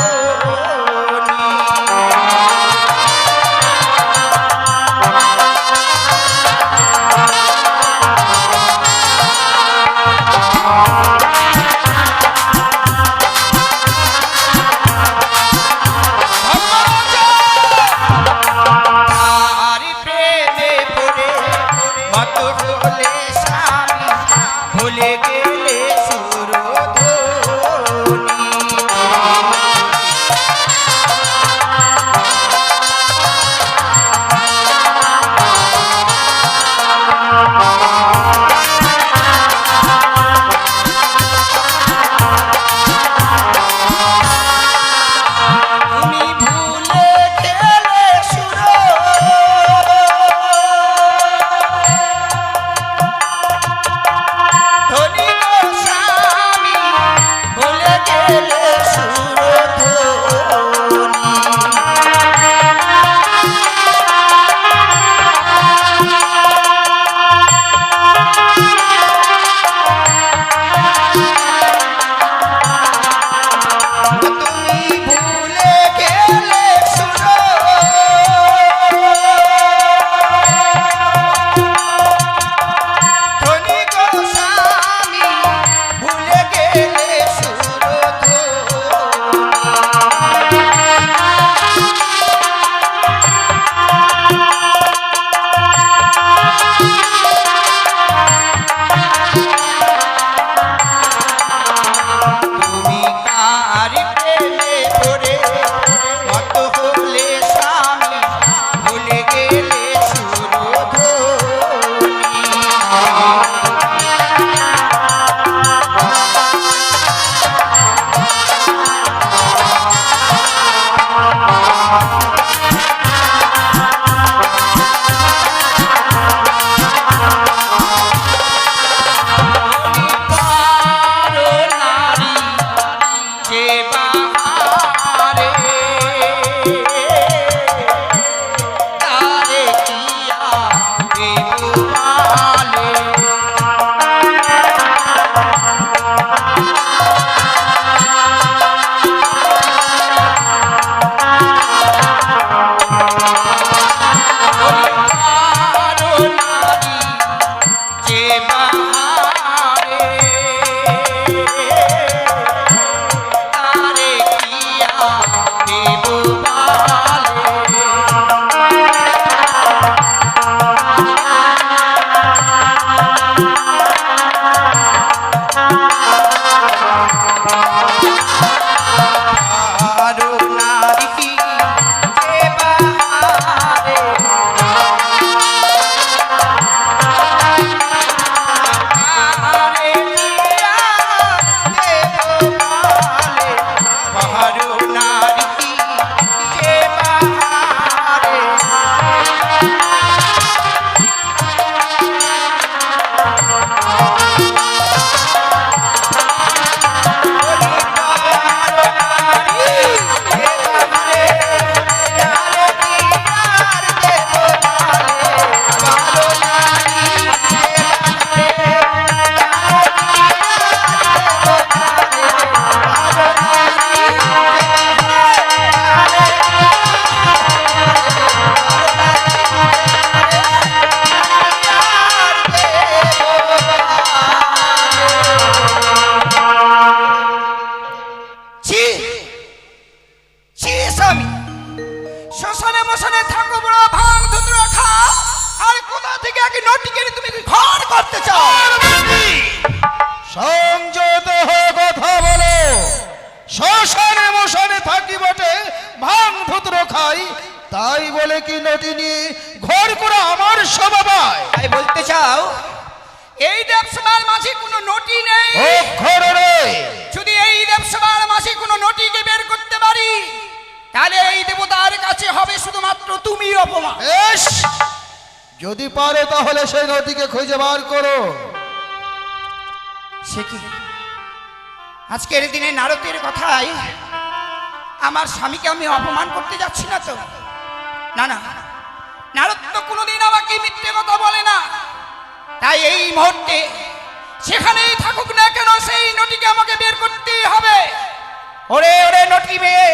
শ্মশানে মশানে থাকো বড় ভাঙ ধুতু খাও আর কোথা থেকে এক নটিকে তুমি ঘর করতে চাও সংযত হয়ে কথা বলো। শ্মশানে মশানে থাকি বটে, ভাঙ ধুত্র খাই, তাই বলে কি নটি নিয়ে ঘর করে আমার স্বভাবায়? তাই বলতে চাও এই দেবসভার মাঝে কোনো নটি নেই? অক্ষর রে, যদি এই দেবসভার মাঝে কোনো নটিকে বের করতে পারি তাহলে এই দেবতার কাছে হবে শুধুমাত্র তুমি অপমান। বেশ, যদি পারো তাহলে সেই নটিকে খুঁজে বার করো। সে কি আজকের দিনে নারদের কথায় আমার স্বামীকে আমি অপমান করতে যাচ্ছি না তো? না না, নারদ তো কোনোদিন আমাকে মিথ্যে কথা বলে না। তাই এই মুহূর্তে সেখানেই থাকুক না কেন সেই নটিকে আমাকে বের করতেই হবে। ওরে ওরে নটি মেয়ে,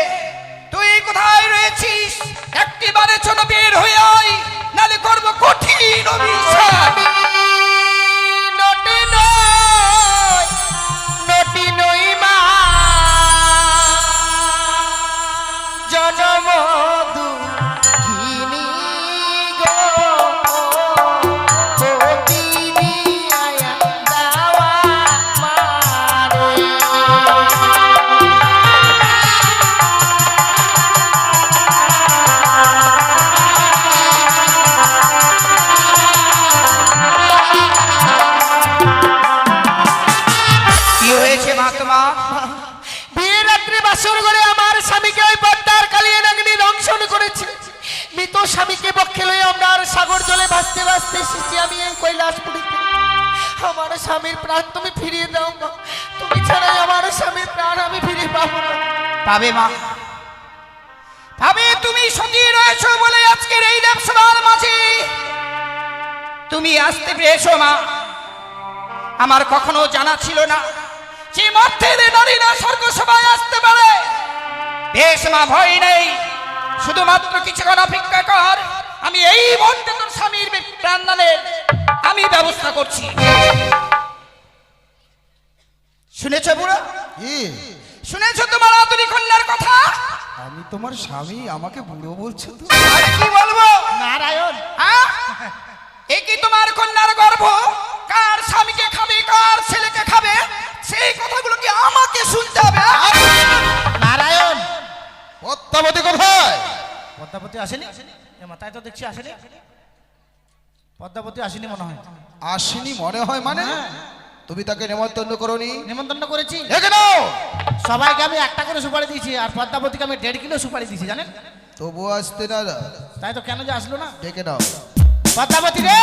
তুই কোথায় রয়েছিস? একটিবারের জন্য বের হয়ে আয়, নালে করবো কঠিন অভিশাপ। নটি নয়, নটি নই মা, জনম দুঃখিনী গো, তিনি আয়া দাওয়া মারে। কি হয়েছে মা তোমার? বিয়ের রাত্রে বাসর ঘরে আমার স্বামীকে ওই পদ্মার কালিয়ে নাগিনী দংশন করেছে। মৃত স্বামীকে পক্ষে লয়ে আমরা আর সাগর জলে ভাসতে ভাসতে এসেছি আমি এই কৈলাসপুরীতে। আমার স্বামীর প্রাণ তুমি ফিরিয়ে দাও মা, তুমি ছাড়াই আমার স্বামীর প্রাণ আমি ফিরে পাবো না। পাবে মা, পাবে। তুমি সতী রয়েছো বলে আজকের এই দেবসভার মাঝে তুমি আসতে পেরেছো মা। আমার কখনো জানা ছিল না যে মধ্যে নারীরা স্বর্গ সভায় আসতে পারে। বেশ মা, ভয় নেই, শুধুমাত্র কিছুক্ষণ অপেক্ষা কর। আমি এই মুহূর্তে তোর স্বামীর প্রাণদানের আমি ব্যবস্থা করছি। শুনেছ বুড়ো? কি? শুনেছ তোমার আদুরি কন্যার কথা? আমি তোমার স্বামী, আমাকে বুড়ো বলছো তো? আর কি বলবো? নারায়ণ, হ্যাঁ? এ কি তোমার কন্যার গর্ভ? কার স্বামীকে খাবে, কার ছেলেকে খাবে, সেই কথাগুলো কি আমাকে শুনতে হবে? নারায়ণ, পদ্মাবতী কোথায়? পদ্মাবতী আসেনি? এ মাথায় তো দেখছি আসেনি। পদ্মাবতী আসেনি মনে হয়। আসেনি মনে হয় মানে? তুমি তাকে নেমন্তন্ন করনি? নিমন্ত্রণ করেছি দেখে নাও, সবাইকে, আমি একটা করে সুপারি দিয়েছি, আর পদ্মাবতীকে আমি 1.5 কিলো সুপারি দিয়েছি জানেন। তবু আসতে না। তাই তো কেন যে আসলো না? ডেকে নাও। পদ্মাবতী রে,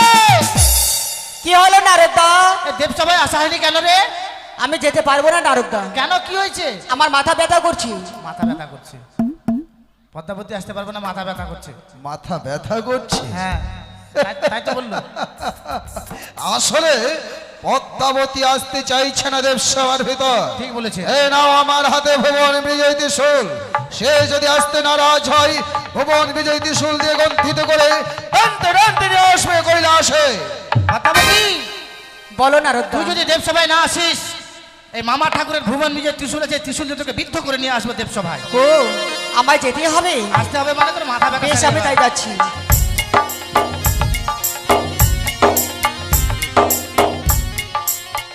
কি হলো নারদা? এ দেবসভায় আসা হয়নি কেন রে? আমি যেতে পারবো না নারদা, কেন, কি হয়েছে? আমার মাথা ব্যথা করছি। মাথা ব্যথা করছে। পদ্মাবতী আসতে পারবে না, মাথা ব্যথা করছে। মাথা ব্যথা করছে? হ্যাঁ, তাই তো বললো। আসলে পদ্মাবতী আসতে চাইছে না দেবসভার ভিতর। ঠিক বলেছে। এই নাও আমার হাতে ভুবন বিজয় ত্রিশূল। সে যদি আসতে নারাজ হয়, ভুবন বিজয় ত্রিশূল দিয়ে গন্থিত করে টানতে টানতে নিয়ে আসবে কৈলাসে। পদ্মাবতী, বলো নারদা। তুই যদি দেবসভায় না আসিস, এই মামা ঠাকুরের ভুবন বিজয় ত্রিশূল আছে, ত্রিশূল দিয়ে তোকে বিদ্ধ করে নিয়ে আসবো দেবসভায়। ও, আমায় যেতে হবে? আসতে হবে মানে তোর মাথা ব্যথা বেশ, সেরে আমি যাবে। তাই যাচ্ছি।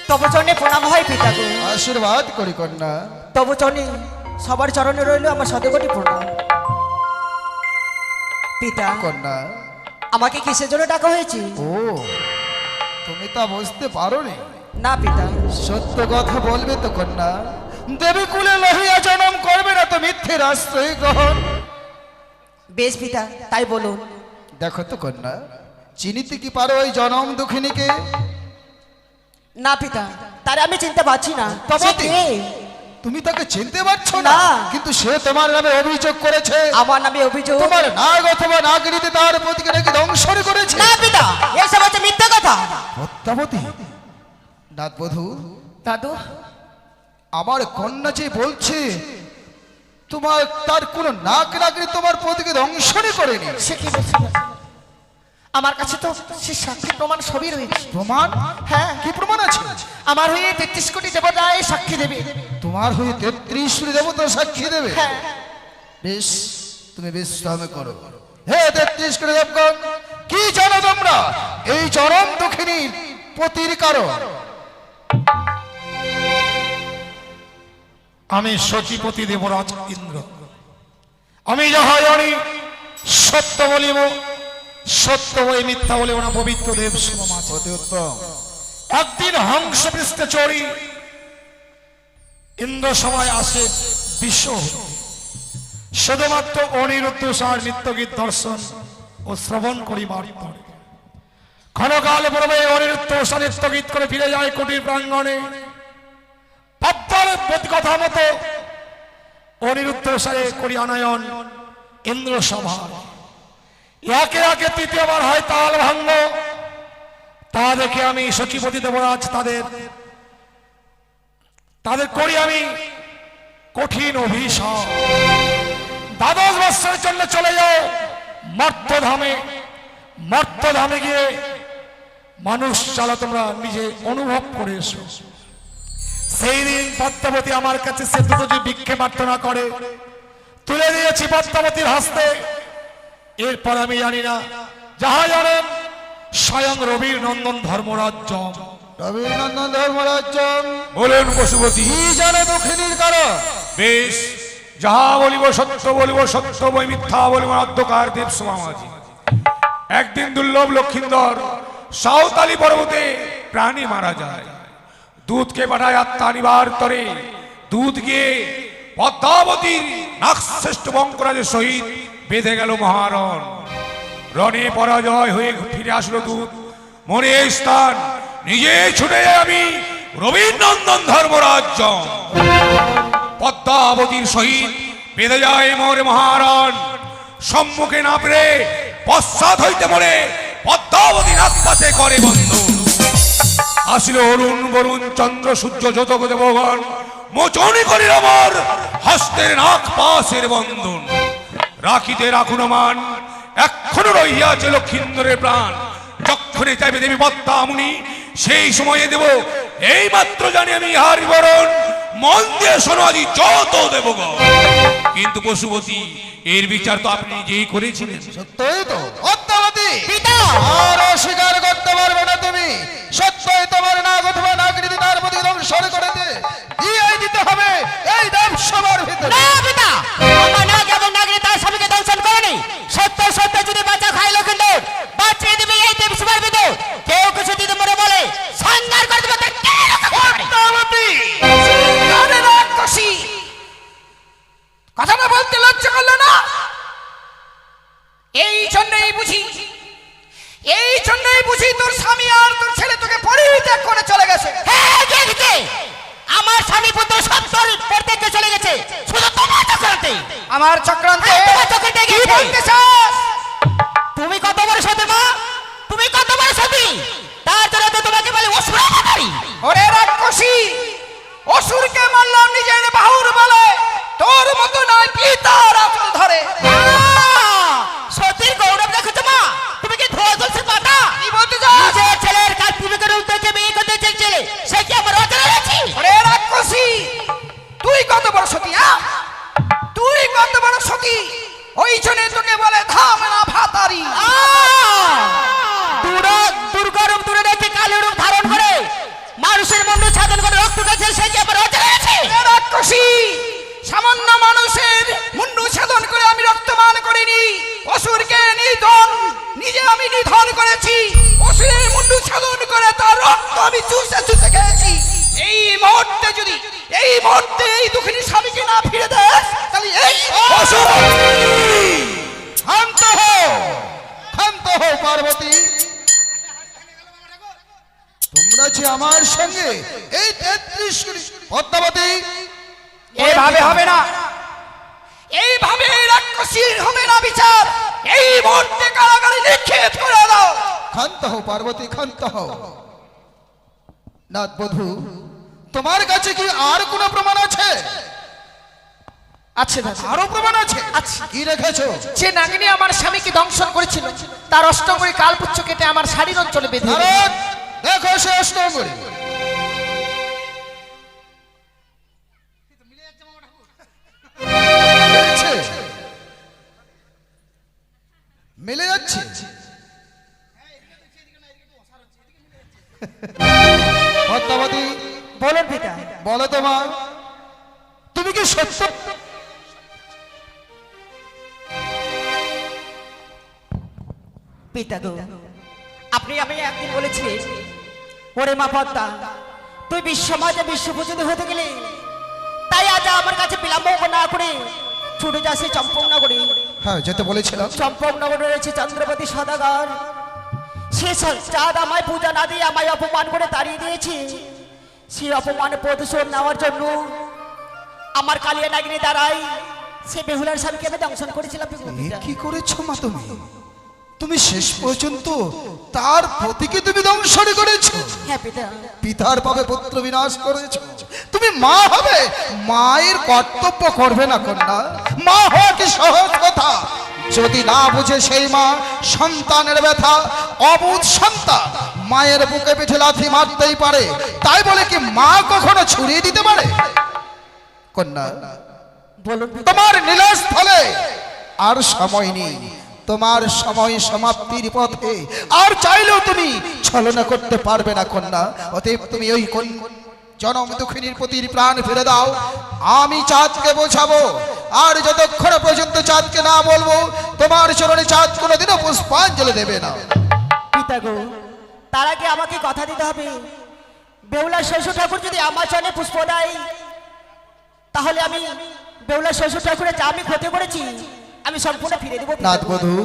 তব চরণে প্রণাম হয় পিতা গো। আশীর্বাদ করি কন্যা। তব চরণে, সবার চরণে রইল আমার শতকোটি প্রণাম। পিতা, কন্যা, আমাকে কিসের জন্য ডাকা হয়েছে? ও তুমি তা বুঝতে পারোনি? না পিতা। সত্য কথা বলবে তো কন্যা? দেবী কুলে লহিয়া জন্ম করবে না তো মিথ্যের আশ্রয় গ্রহণ? বেশ পিতা, তাই বলুন। দেখো তো কন্যা, চিনিতে কি পারো ওই জনম দুঃখিনীকে? না পিতা, তারে আমি চিনতে পারছি না। তবে সে কে? তুমি তাকে চিনতে পারছো না? না। কিন্তু সে তোমার নামে অভিযোগ করেছে। আমার নামে অভিযোগ? তোমার নাগ অথবা নাগরিতে তার প্রতিকে নাকি দংশন করেছে। না পিতা, এসব হচ্ছে মিথ্যা কথা। পদ্মাবতী, নাথবধূ, দাদু, আমার কন্যা যে বলছে তোমার তার কোনো নাক নাগরি তোমার প্রতিকে দংশনই করেনি। সে কি বলছে? আমার কাছে তো সে সাক্ষী প্রমাণ সবই রয়েছে। প্রমাণ? হ্যাঁ, কি প্রমাণ আছে? আমার হয়ে 33 কোটি দেবতায় সাক্ষী দেবে। তোমার হয়ে 33 দেবতা সাক্ষী দেবে? হ্যাঁ। বেশ, তুমি বিশ্রাম করো। হে 33 কোটি দেবগণ, কি জানো তোমরা এই চরম দুঃখিনীর পতির কারণ? আমি সচিপতি দেবরাজ ইন্দ্র। আমি যাহা জানি সত্য বলিব, সত্য বই মিথ্যা বলিব না। পবিত্র দেব সমাজ অতি উত্তম। একদিন হংস পৃষ্ঠে চড়ি ইন্দ্র সভায় আসে বিশ্ব, শুধুমাত্র অনিরুদ্ধ সার নিত্যগীত দর্শন ও শ্রবণ করিবার পরে ক্ষণকাল পূর্বে অনিরুদ্ধ সার নিত্যগীত করে ফিরে যায় কুটির প্রাঙ্গণে। পদ্মার কথা মতো অনিরুদ্ধ সারে করি আনয়ন ইন্দ্র সভা। একে একে তৃতীয়বার হয় তাল ভাঙ্গ। তা দেখে আমি সচিপতি দেবরাজ তাদের করি আমি কঠিন অভিশাপ। 12 বৎসরের জন্য চলে যাও মর্তধামে। মর্তধামে গিয়ে মানুষ চালা তোমরা নিজে অনুভব করে এসো। সেই দিন পদ্মাবতী আমার কাছে সে দুটো যে ভিক্ষে প্রার্থনা করে তুলে দিয়েছি পদ্মাবতীর হস্তে। এরপর আমি জানি না, যাহা জানেন স্বয়ং রবির নন্দন ধর্মরাজ্য। রবিনন্দন ধর্মরাজ্য বলেন পশুপতি, কি জানো দুঃখিনীর কারণ? বেশ, যাহা বলিব সত্য বলিব, সত্য বই মিথ্যা বলিব না। অধ্যকার দেব সমাজি একদিন দুর্লভ লক্ষিন্দর সাঁওতালি পর্বতে প্রাণী মারা যায়। দুধকে পাঠায় আত্মা নিবার তরে। দুধ গিয়ে পদ্মাবতীর নাগশ্রেষ্ঠ বঙ্করাজের সহিত বেঁধে গেল মহারণ। রণে পরাজয় হয়ে ফিরে আসলো দুধ। মনে এই স্থান নিজে ছুটে যাই আমি রবীন্দ্রনন্দন ধর্মরাজ্য। পদ্মাবতীর সহিত বেঁধে যায় মোর মহারণ। সম্মুখে না পেরে পশ্চাৎ হইতে মরে পদ্মাবতী নাগপাশে করে বন্ধু। আসিল অরুণ বরুণ চন্দ্র সূর্য যত দেবগণ। মোচনে করিল আমার হস্তের নাক পাশের বন্ধন। রাখিতে রাখুন মান, এখনো রহিয়াছে লক্ষিন্দরের প্রাণ। যক্ষণে চাইবে দেবী পদ্মামুনি, সেই সময়ে দেব এই মাত্র জানি আমি ইহার বিবরণ। মন দিয়ে শোনো আজি যত দেবগণ। কিন্তু পশুপতি, এর বিচার তো আপনি নিজেই করেছিলেন। সত্যই তো পদ্মাবতী, আর অস্বীকার করতে পারবে না তুমি। সত্যই তোমার নাগ অথবা নাগরীতি তার প্রতি দংশন করে দিতে হবে এই দেব সভার ভিতরে। না পিতা, আমার নাগ এবং নাগরী তার স্বামীকে দংশন করেনি। সত্য সত্য যদি বাঁচা খাই লক্ষিন্দর, বাঁচিয়ে দিবে এই দেব সভার ভিতর। কেউ কিছু যদি মরে বলে সংহার করে দেবে। তার কে রক্ষা করবে? পদ্মাবতী, আরে রাক্ষসী, কথাটা বলতে লজ্জা করলো না? এই জন্যই বুঝি তোর স্বামী আর তোর ছেলে তোকে পরিত্যাগ করে চলে গেছে। হ্যাঁ, দেখতে আমার স্বামী পুত্র সব তোর পরিত্যাগে চলে গেছে, শুধু তোমার চক্রান্তে। আমার চক্রান্তে হ্যাঁ, তোমার চক্রান্তে কি গেছে। বলতে চাস? তুমি কত বড় সতী মা, তুমি কত বড় সতী, তার জন্য তো তোমাকে বলে অসুর নারী। ওরে রাক্ষসী, অসুরকে মারলাম নিজের বাহুর বলে, তোর মতো নয় পিতার আঁচল ধরে। সতীর গৌরব দেখেছো মা, তুমি কি ধোয়া তুলসী পাতা? কি বলতে চাস? নিজের ছেলের কাজ বিবেকের উদ্দেশ্যে বিয়ে করতে চেয়েছিলে, সে কি আমার অজানা আছে? ওরে রাক্ষসী, তুই কত বড় সতী? তুই কত বড় সতী? ওই জন্য তোকে বলে ধামনা ভাতারি। দুর্গরূপ দূরে রেখে কালো রূপ ধারণ করে মানুষের মন্দ সাধন করে রক্ত গেছে, সে কি আমার অজানা আছে? রাক্ষসী, সামান্য মানুষের মুন্ডু ছেদন করে আমি রক্তমান করিনি। অসুরকে নিজে আমি নিধন করেছি। অসুরের মুন্ডু ছেদন করে তার রক্ত আমি চুষে চুষে খেয়েছি। এই মুহূর্তে এই দুঃখিনী স্বামীকে না ফিরে দেয়, তাহলে এই ক্ষান্ত হও পার্বতী। তোমরা যে আমার সঙ্গে এই 33 কোটি পদ্মাবতী, এইভাবে হবে না, এইভাবে রাক্ষসীর হবে না বিচার। এই মুহূর্তে কারাগারে নিক্ষেপ করে দাও। ক্ষান্ত হও পার্বতী, ক্ষান্ত হও। নাথ বধূ, তোমার কাছে কি আর কোনো প্রমাণ আছে? আছে দাদা, আরো প্রমাণ আছে? কি রেখেছো? যে নাগিনী আমার স্বামীকে দংশন করেছিল, তার অষ্টমী কালপুচ্ছ কেটে আমার শাড়ির অঞ্চলে বেঁধে দিল। নারদ, দেখো সে অষ্টমী। যাচ্ছে? পদ্মাবতী, বলুন পিতা। বলো তো মা, তুমি কি সত্য? পিতা গো, আপনি আমি একদিন বলেছি, ওরে মা পদ্মা, তুই বিশ্বমাজে বিশ্বপূজিত হতে গেলে, তাই আজ আমার কাছে বিলম্ব না করে ছুটে যাচ্ছে চম্পকনগরে। হ্যাঁ, যেতে বলেছিলাম। চম্পকনগরে রয়েছে চন্দ্রপতি সদাগর। সে চাঁদ আমায় পূজা না দিয়ে আমায় অপমান করে তাড়িয়ে দিয়েছে। সেই অপমান প্রতিশোধ নেওয়ার জন্য আমার কালিয়া নাগিনী দ্বারাই সে বেহুলার স্বামীকে আমি দংশন করেছিলাম। এ কি করেছো মা তুমি? তুমি শেষ পর্যন্ত তার প্রতিকে তুমি ধ্বংসন করেছো। হ্যাঁ পিতা। পিতার পাবে পুত্র বিনাশ করেছো। তুমি মা হবে, মায়ের কর্তব্য করবে না কন্যা? মা হওয়া কি সহজ কথা? যদি না বুঝে সেই মা সন্তানের ব্যথা, অবুঝ সন্তান মায়ের বুকে পিঠে লাথি মারতেই পারে, তাই বলে কি মা কখনো ছুড়িয়ে দিতে পারে? কন্যা, বলুন। তোমার নীলাস্থলে আর সময় নেই। তোমার সময় সমাপ্তির পথে, আর চাইলেও তুমি ছলনা করতে পারবে না কন্যা। অতএব তুমি ওই জনম দুঃখিনীর পতির প্রাণ ফিরে দাও। আমি চাঁদকে বোঝাবো, আর যতক্ষণ পর্যন্ত চাঁদকে না বলবো, তোমার চরণে চাঁদ কোনোদিনও পুষ্পাঞ্জলি দেবে না। পিতা গো, তার আগে আমাকে কথা দিতে হবে, বেহুলার শ্বশুর ঠাকুর যদি আমার চরণে পুষ্প দেয়, তাহলে আমি বেহুলার শ্বশুর ঠাকুরের যা আমি ক্ষতি করেছি আমি সম্পূর্ণ ফিরে দেবো। নাথবধূ,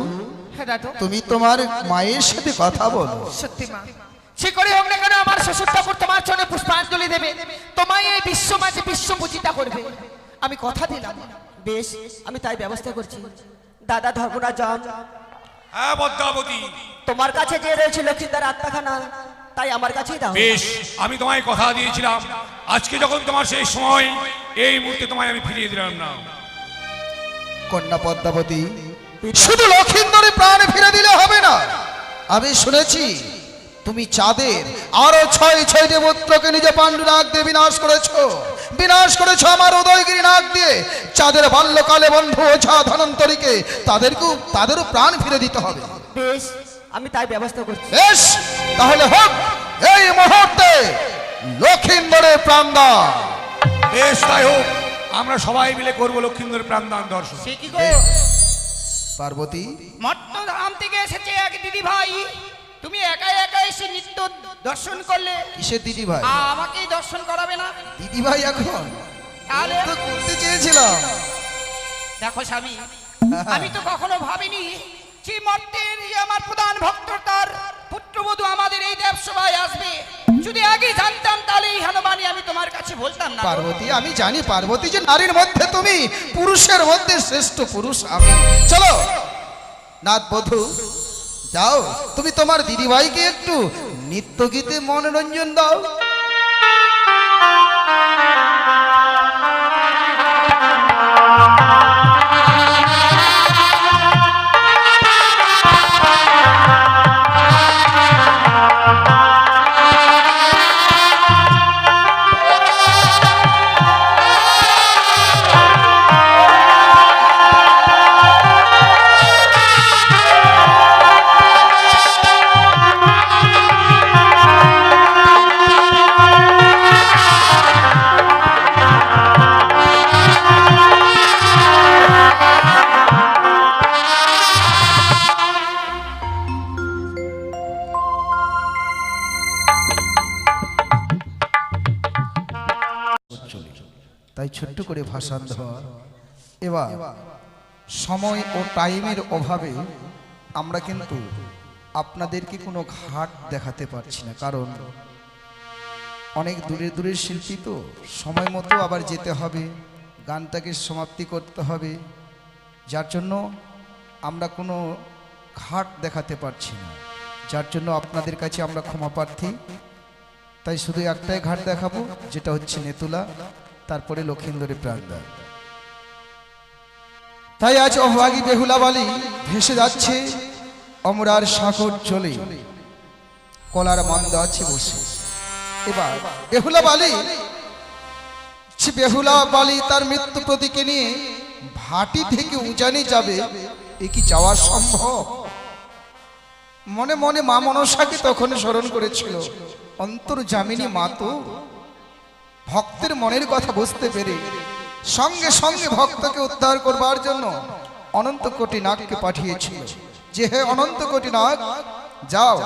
হ্যাঁ দাদু। তুমি তোমার মায়ের সাথে কথা বলো। সত্যি মা, সে করে হোক না কেন আমার শ্বশুর ঠাকুর তোমার চরণে পুষ্পাঞ্জলি দেবে, তোমায় এই বিশ্ব মাঝে বিশ্ব পূজিতা করবে, আমি কথা দিলাম। বেশ, আমি তাই ব্যবস্থা করছি। দাদা ধর্মরাজ, হ্যাঁ পদ্মাবতী, তোমার কাছে যে রয়েছে লক্ষ্মীদার আত্মাখানা, তাই আমার কাছেই দাও। বেশ, আমি তোমায় কথা দিয়েছিলাম, আজকে যখন তোমার সেই সময়, এই মুহূর্তে তোমায় আমি ফিরিয়ে দিলাম না। কন্যা পদ্মাবতী, শুধু লক্ষিন্দরে প্রাণ ফিরে দিলে হবে না। আমি শুনেছি তুমি চাঁদের আরো 6 দেবত্রকে নিজে পাণ্ডু নাগ দিয়ে বিনাশ করেছো আমার উদয়গিরি নাগ দিয়ে। চাঁদের বাল্যকালে বন্ধু ওঝা ধনন্তরীকে তাদেরও প্রাণ ফিরে দিতে হবে। বেশ, আমি তাই ব্যবস্থা করছি। বেশ, তাহলে হোক এই মুহূর্তে লক্ষিন্দরের প্রাণদান। বেশ, তাই হোক, আমরা সবাই মিলে করবো লক্ষিন্দরের প্রাণদান দর্শন। সে কি গো? পার্বতী, মট্টধাম থেকে এসেছে এক দিদি ভাই, তুমি একা একা এসে নিত্য দর্শন করলে, কিসের দিদি ভাই? আমাকেই দর্শন করাবে না? দিদি ভাই এখন তাহলে তো করতে চেয়েছিলাম। দেখো স্বামী, আমি তো কখনো ভাবিনি যে মর্তের আমার প্রধান ভক্ত তার পুত্রবধূ আমাদের এই দেবসভায় আসবে। যদি আগে জানতাম তাহলে এই হনুমানি আমি তোমার কাছে বলতাম না। পার্বতী, আমি জানি পার্বতী যে নারীর মধ্যে তুমি, পুরুষের মধ্যে শ্রেষ্ঠ পুরুষ আমি। চলো নাথ বধূ, যাও তুমি তোমার দিদিভাইকে একটু নৃত্য গীতে মনোরঞ্জন দাও। তাই ছোট্ট করে ভাষণ দেওয়া। এবার সময় ও টাইমের অভাবে আমরা কিন্তু আপনাদেরকে কোনো ঘাট দেখাতে পারছি না, কারণ অনেক দূরের শিল্পী তো, সময় মতো আবার যেতে হবে, গানটাকে সমাপ্তি করতে হবে, যার জন্য আমরা কোনো ঘাট দেখাতে পারছি না, যার জন্য আপনাদের কাছে আমরা ক্ষমা প্রার্থী। তাই শুধু একটাই ঘাট দেখাবো, যেটা হচ্ছে নেতুলা, তারপরে লক্ষিন্দরের প্রাণদান। তাই আজ অভাগী বেহুলা বালি ভেসে যাচ্ছে অমরার সাগর চলে, কলার মন্দ আছে বসে। এবার বেহুলা বালি তার মৃত্যু প্রতীকে নিয়ে ভাটি থেকে উজানে যাবে, এ কি যাওয়া সম্ভব? মনে মনে মা মনসাকে তখন স্মরণ করেছিল। অন্তর্যামিনী মা তো ভক্তের মনের কথা বুঝতে পেরে সঙ্গে সঙ্গে ভক্তকে উদ্ধার করবার জন্য অনন্ত কোটি নাগকে পাঠিয়েছিল যে হে অনন্ত কোটি নাগ, যাও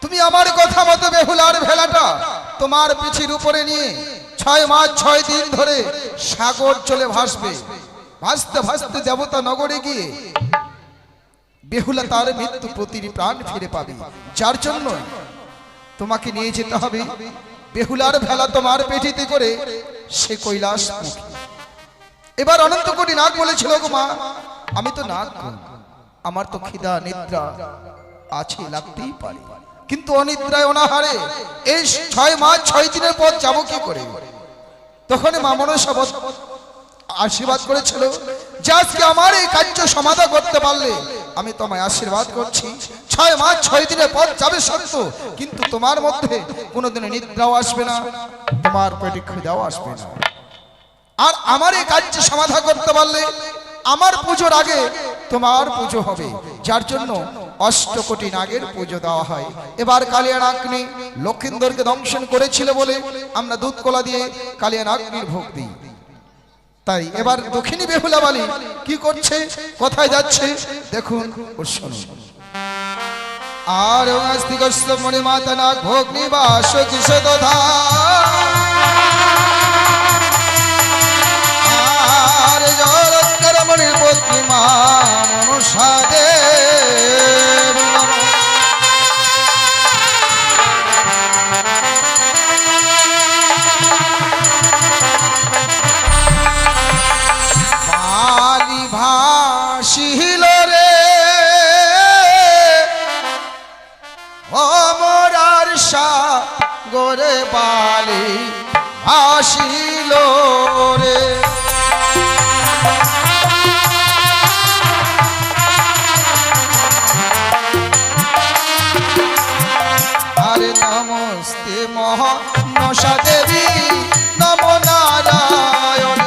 তুমি আমার কথা মতো বেহুলার ভেলাটা তোমার পিঠির উপরে নিয়ে 6 মাস 6 দিন ধরে সাগর চলে ভাসবে। ভাসতে ভাসতে দেবতা নগরে গিয়ে বেহুলা তার মৃত্যু প্রতিটি প্রাণ ফিরে পাবে। যার জন্য তোমাকে নিয়ে যেতে হবে বেহুলার ভেলা তোমার পেটিতে করে সে কৈলাস মুখী। এবার অনন্ত কোটি নাগ বলেছিল, গো মা আমি তো নাগ, আমার তো খিদা নিদ্রা আছে, লাগতেই পারে, কিন্তু অনিদ্রায় অনাহারে এই 6 মাস 6 দিনের পর যাবো কি করে? তখন মা মনসা আশীর্বাদ করেছিল যে আজকে আমার এই কার্য সমাধা করতে পারলে আমি তোমায় আশীর্বাদ করছি 6 মাস 6 দিনের পর যাবে সত্য, কিন্তু তোমার মধ্যে কোনোদিন নিদ্রাও আসবে না, তোমার পেটে খিদাও আসবে না। আর আমার এই কার্য সমাধা করতে পারলে আমার পুজোর আগে তোমার পুজো হবে। যার জন্য 8 কোটি নাগের পুজো দেওয়া হয়। এবার কালিয়া নাগনি লক্ষিন্দরকে দংশন করেছিল বলে আমরা দুধ কলা দিয়ে কালিয়া নাগনির ভোগ দিই। তাই এবার দক্ষিণী বেহুলা বালি কি করছে, কোথায় যাচ্ছে দেখুন ও শুনুন। আর আস্তিকস্ত মণি মাতা নাগ ভোগ নিবাস কিসে দধা, আর জগৎকর মণির পত্নী মা মনসা দেবী নমঃ। বালি ভাসিল রে অমরার সাগরে, বালি ভাসিল রে। আরে নমস্তে মনসা দেবী নমো নারায়ণ।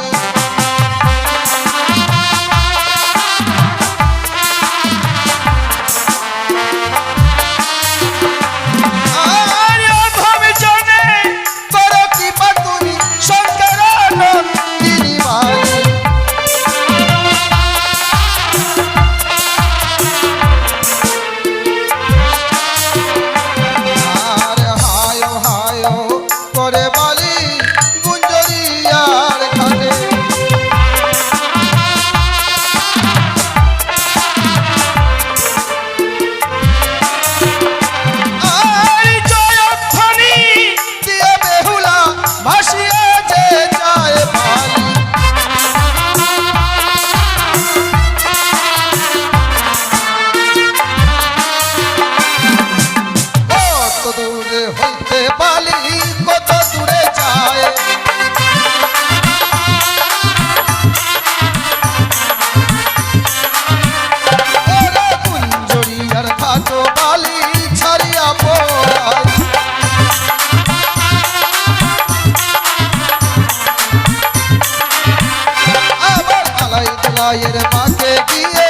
মায়ের মাকে গিয়ে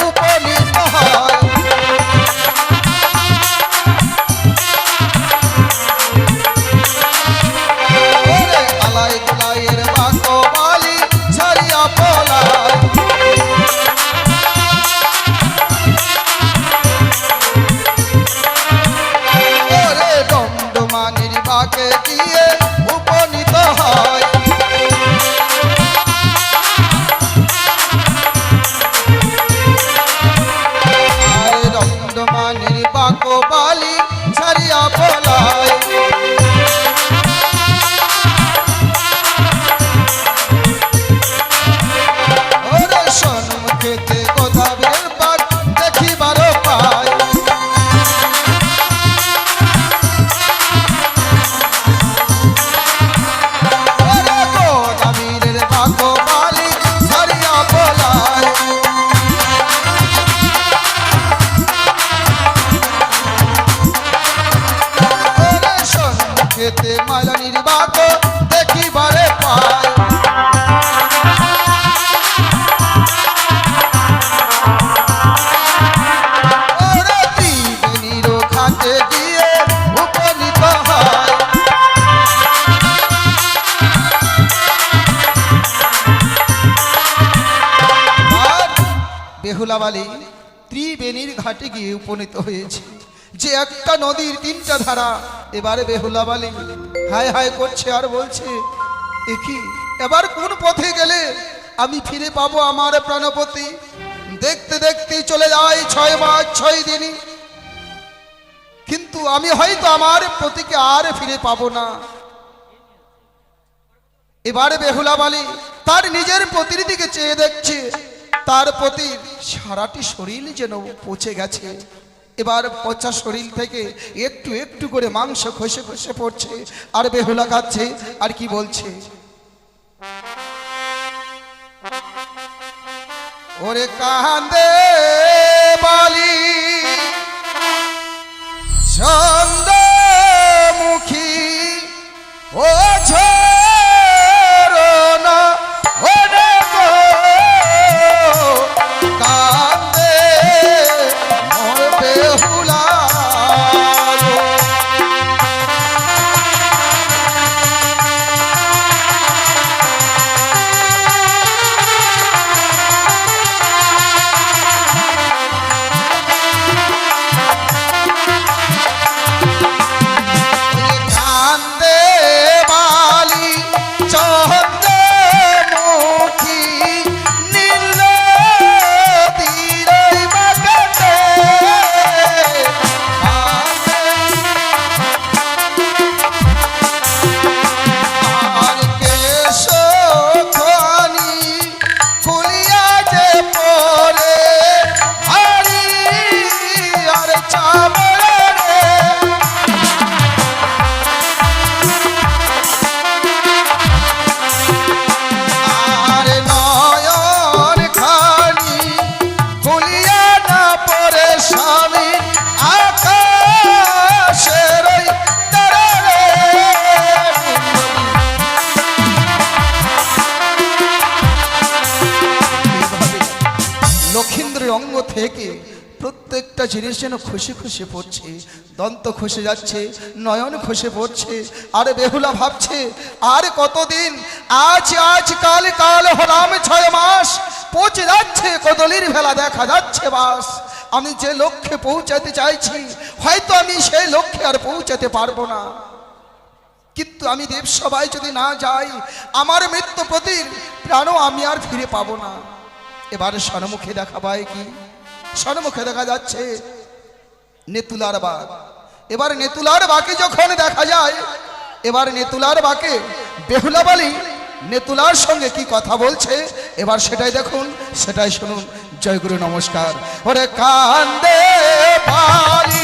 উপনীত হয়। ওরে আলাই দুলাইয়ের মাকো বালি ছাড়িয়া পলায়। ওরে দণ্ডমানির মাকে গিয়ে উপনীত হয়। বেহুলাবালি ত্রিবেণীর ঘাটে গিয়ে উপনীত হয়েছে, যে একটা নদীর তিনটা ধারা। এবারে বেহুলাবালি হায় হায় করছে আর বলছে, একি এবার কোন পথে গেলে আমি ফিরে পাবো আমার প্রাণপতি? দেখতে দেখতেই চলে যায় 6 মাস 6 দিন, কিন্তু আমি হয়তো আমার পতিকে আর ফিরে পাবো না। এবারে বেহুলাবালি তার নিজের পতির দিকে চেয়ে দেখছে, তার পতির সারাটি শরীর যেন পচে গেছে। এবার পচা শরীর থেকে একটু একটু করে মাংস খসে খসে পড়ছে, আর বেহুলা খাচ্ছে আর কি বলছে, ওরে কান্দে বালি চন্দ্রমুখী ও ঝরনা ওরে গো কান্দে মোর বেহুলা গো। কান্দে বালি চন্দ্রমুখী নীল তীরে বাগাতে আর কেশ খনি খুলিয়া যে পরে হারি আর চামড়ে আর নয়ন খানি খুলিয়া না পরে স্বামী আকাশের ওই তারারে। এইভাবে লক্ষীন্দ্রের অঙ্গ থেকে প্রত্যেকটা জিনিস যেন খুশি খুশি পড়ছে, দন্ত খসে যাচ্ছে, নয়ন খসে পড়ছে। আর বেহুলা ভাবছে, আর কতদিন, আজ আজ কাল কাল হলাম 6 মাস, পচে যাচ্ছে কদলির ভেলা দেখা যাচ্ছে বাস। আমি যে লক্ষ্যে পৌঁছাতে চাইছি হয়তো আমি সেই লক্ষ্যে আর পৌঁছাতে পারবো না, কিন্তু আমি দেবসভায় যদি না যাই আমার মৃত্যুপতির প্রাণও আমি আর ফিরে পাবো না। এবারে সন্মুখে দেখা পায় কি? সন্মুখে দেখা যাচ্ছে নেতুলার বাগ। এবার নেতুলার বাকে যখন দেখা যায়, এবার নেতুলার বাকে বেহুলাবালি নেতুলার সঙ্গে কি কথা বলছে, এবার সেটাই দেখুন, সেটাই শুনুন। জয় গুরু, নমস্কার। ওরে কান্দে বালি